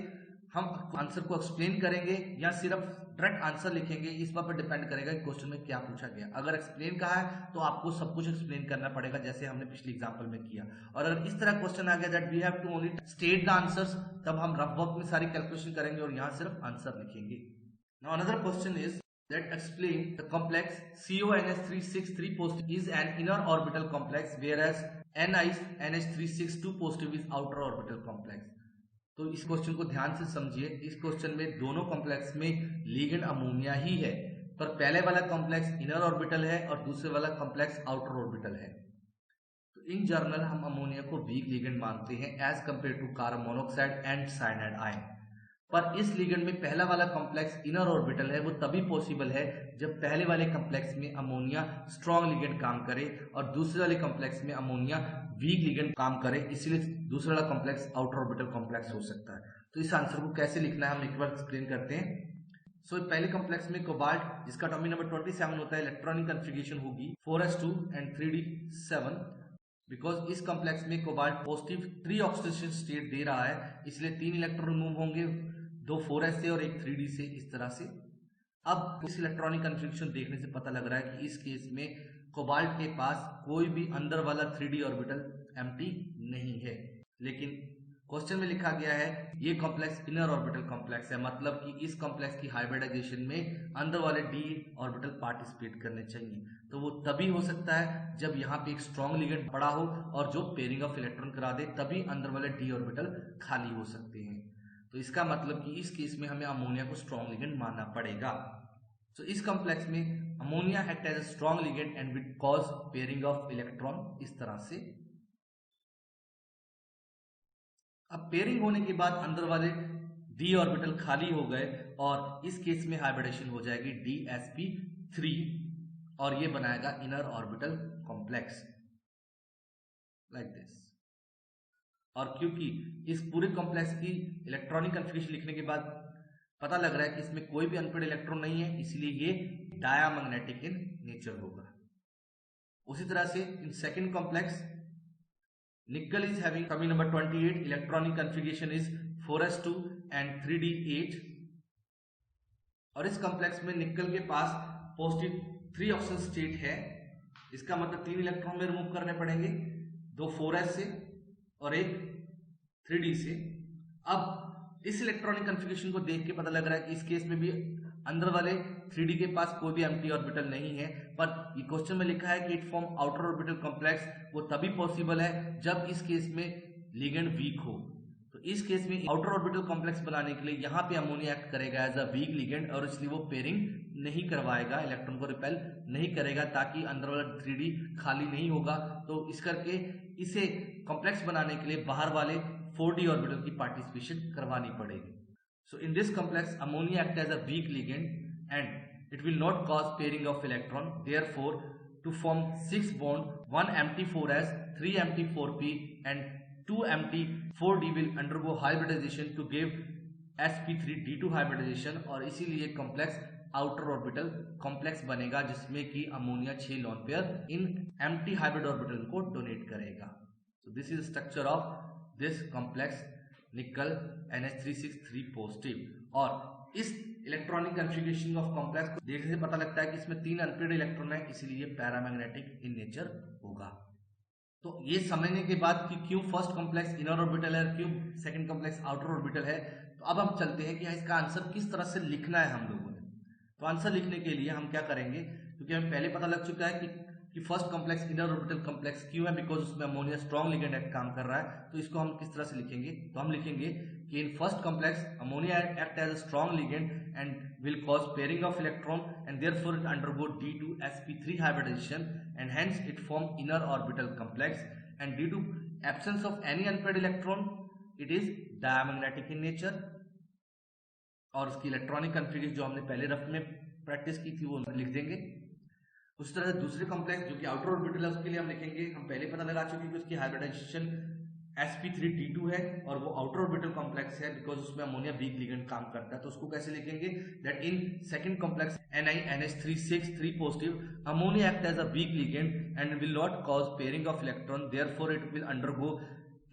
हम आंसर को एक्सप्लेन करेंगे या सिर्फ डायरेक्ट आंसर लिखेंगे, इस बात पर डिपेंड करेगा कि क्वेश्चन में क्या पूछा गया। अगर एक्सप्लेन कहा है तो आपको सब कुछ एक्सप्लेन करना पड़ेगा जैसे हमने पिछले एग्जांपल में किया, और अगर इस तरह क्वेश्चन आ गया that we have to only state the answers, तब हम रफ वर्क में सारी कैलकुलेशन करेंगे और यहाँ सिर्फ आंसर लिखेंगे। Now another question is that explain the complex CONH363 positive is an inner orbital complex whereas NiNH362 positive is outer orbital complex। तो इस क्वेश्चन को ध्यान से समझिए। इस क्वेश्चन में दोनों कॉम्प्लेक्स में लिगेंड अमोनिया ही है, पर पहले वाला कॉम्प्लेक्स इनर ऑर्बिटल है और दूसरे वाला कॉम्प्लेक्स आउटर ऑर्बिटल है। तो इन जनरल हम अमोनिया को वीक लिगेंड मानते हैं as compare to carbon monoxide and cyanide ion. पर इस लिगेंड में पहला वाला कॉम्प्लेक्स इनर ऑर्बिटल है, वो तभी पॉसिबल है जब पहले वाले कॉम्प्लेक्स में अमोनिया स्ट्रॉन्ग लिगेंड काम करे और दूसरे वाले कॉम्प्लेक्स में अमोनिया वीक लिगेंड काम करे, इसलिए दूसरा वाला कॉम्प्लेक्स आउटर ऑर्बिटल कॉम्प्लेक्स हो सकता है। तो इस आंसर को कैसे लिखना है हम एक बार एक्सप्लेन करते हैं। सो पहले कॉम्प्लेक्स में कोबाल्ट जिसका एटॉमिक नंबर 27 होता है, इलेक्ट्रॉनिक कॉन्फ़िगरेशन होगी 4s2 एंड 3d7। बिकॉज इस कॉम्प्लेक्स में कोबाल्ट पॉजिटिव 3 ऑक्सीडेशन स्टेट दे रहा है, इसलिए 3 इलेक्ट्रॉन रिमूव होंगे, 2 4s से और एक 3d से, इस तरह से। अब इस इलेक्ट्रॉनिक कन्फिग्रेशन देखने से पता लग रहा है कि इस केस में कोबाल्ट के पास कोई भी अंदर वाला 3d ऑर्बिटल एम्प्टी नहीं है, लेकिन क्वेश्चन में लिखा गया है ये कॉम्प्लेक्स इनर ऑर्बिटल कॉम्प्लेक्स है, मतलब कि इस कॉम्प्लेक्स की हाइब्रिडाइजेशन में अंदर वाले d ऑर्बिटल पार्टिसिपेट करने चाहिए। तो वो तभी हो सकता है जब यहाँ पे एक स्ट्रॉन्ग लिगेंड पड़ा हो और जो पेयरिंग ऑफ इलेक्ट्रॉन करा दे, तभी अंदर वाले d ऑर्बिटल खाली हो सकते हैं। तो इसका मतलब कि इस केस में हमें अमोनिया को स्ट्रॉन्ग लिगेंड मानना पड़ेगा। तो इस कॉम्प्लेक्स में ammonia act as a strong ligand and will cause pairing of electron, इस तरह से। अब पेयरिंग होने के बाद अंदर वाले d ऑर्बिटल खाली हो गए और इस केस में हाइब्रिडेशन हो जाएगी DsP3 और ये बनाएगा inner orbital complex like this. और क्योंकि इस पूरे कॉम्प्लेक्स की इलेक्ट्रॉनिक कॉन्फ़िगरेशन लिखने के बाद पता लग रहा है कि इसमें कोई भी अनपेड इलेक्ट्रॉन नहीं है, इसलिए ये डायमैग्नेटिक इन नेचर होगा। उसी तरह से इन सेकंड कॉम्प्लेक्स निकल is having atomic number 28, electronic configuration is 4s2 and 3d8 और इस कॉम्प्लेक्स में निकल के पास पॉजिटिव 3 ऑक्सीजन स्टेट है, इसका मतलब 3 इलेक्ट्रॉन में रिमूव करने पड़ेंगे, 2 4s से और एक 3d से। अब इस इलेक्ट्रॉनिक कॉन्फ़िगरेशन को देख के पता लग रहा है कि इस केस में भी अंदर वाले 3d के पास कोई भी एम्प्टी ऑर्बिटल नहीं है, पर ये क्वेश्चन में लिखा है कि it form outer orbital complex, वो तभी पॉसिबल है जब इस केस में लिगेंड वीक हो। तो इस केस में आउटर ऑर्बिटल कॉम्प्लेक्स बनाने के लिए यहाँ पे अमोनिया एक्ट करेगा एज अ वीक लिगेंड और इसलिए वो पेयरिंग नहीं करवाएगा, इलेक्ट्रॉन को रिपेल नहीं करेगा, ताकि अंदर वाला 3d खाली नहीं होगा। तो इस करके इसे कॉम्प्लेक्स बनाने के लिए बाहर वाले 4d ऑर्बिटल की पार्टिसिपेशन करवानी पड़ेगी। So in this complex ammonia act as a weak ligand and it will not cause pairing of electron, therefore to form 6 bond 1 empty 4s 3 empty 4p and 2 empty 4d will undergo hybridization to give sp3d2 hybridization और इसीलिए complex outer orbital complex बनेगा जिसमें कि ammonia 6 lone pair in empty hybrid orbital को donate करेगा। So this is structure of this complex निकल NH363 positive. और इस इलेक्ट्रॉनिक कॉन्फ़िगरेशन ऑफ कॉम्प्लेक्स को देखने से पता लगता है कि इसमें 3 अनपेयर्ड इलेक्ट्रॉन है, इसीलिए पैरामैग्नेटिक इन नेचर होगा। तो ये समझने के बाद कि क्यों फर्स्ट कॉम्प्लेक्स इनर ऑर्बिटल है, क्यों सेकंड कॉम्प्लेक्स आउटर ऑर्बिटल है, तो अब हम चलते हैं कि इसका आंसर किस तरह से लिखना है हम लोगों ने। तो आंसर लिखने के लिए हम क्या करेंगे, क्योंकि हमें पहले पता लग चुका है कि first complex inner orbital complex क्यों है, बिकॉज उसमें अमोनिया स्ट्रॉन्ग लिगेंड एक्ट काम कर रहा है। तो इसको हम किस तरह से लिखेंगे, तो हम लिखेंगे कि in first complex ammonia act as a strong ligand and will cause pairing of electron and therefore it undergo D2sp3 hybridization and hence it form inner orbital complex and due to absence of any unpaired electron it is diamagnetic in nature। और उसकी electronic configuration जो हमने पहले rough में practice की थी वो लिख देंगे। उसी तरह से दूसरे कॉम्प्लेक्स जो कि आउटर ऑर्बिटल है उसके लिए हम लिखेंगे, हम पहले पता लगा चुके हैं कि उसकी हाइब्रिडाइजेशन sp3d2 है और वो आउटर ऑर्बिटल कॉम्प्लेक्स है बिकॉज उसमें अमोनिया वीक लिगेंड काम करता है। तो उसको कैसे लिखेंगे, that in second complex NiNH3 3 positive ammonia act as a weak ligand and will not cause pairing of electron, therefore it will undergo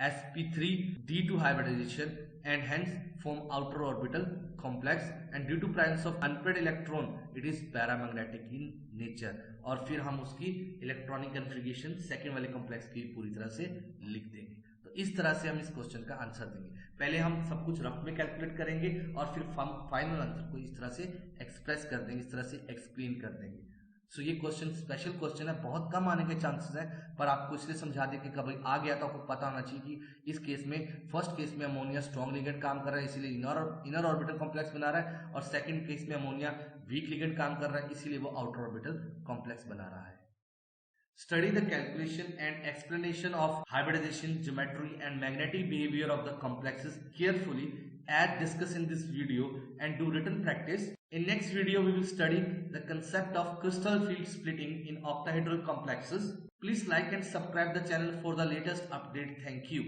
sp3d2 hybridization and hence form outer orbital complex and due to presence of unpaired electron it is paramagnetic in nature। और फिर हम उसकी electronic configuration second वाले complex की पूरी तरह से लिख देंगे। तो इस तरह से हम इस क्वेश्चन का आंसर देंगे। पहले हम सब कुछ रफ में कैलकुलेट करेंगे और फिर फाइनल आंसर को इस तरह से एक्सप्रेस कर देंगे, इस तरह से एक्सप्लेन कर देंगे। सो ये क्वेश्चन स्पेशल क्वेश्चन है, बहुत कम आने के चांसेस हैं, पर आपको इसलिए समझा दें कि कभी आ गया तो आपको पता होना चाहिए कि इस केस में फर्स्ट केस में अमोनिया स्ट्रॉन्ग लिगेंड काम कर रहा है इसीलिए इनर ऑर्बिटल कॉम्प्लेक्स बना रहा है, और सेकंड केस में अमोनिया वीक लिगेंड काम कर रहा है इसीलिए वो आउटर ऑर्बिटल कॉम्प्लेक्स बना रहा है। Study the calculation and explanation of hybridization, geometry and magnetic behavior of the complexes carefully as discussed in this video and do written practice. In next video, we will study the concept of crystal field splitting in octahedral complexes. Please like and subscribe the channel for the latest update. Thank you.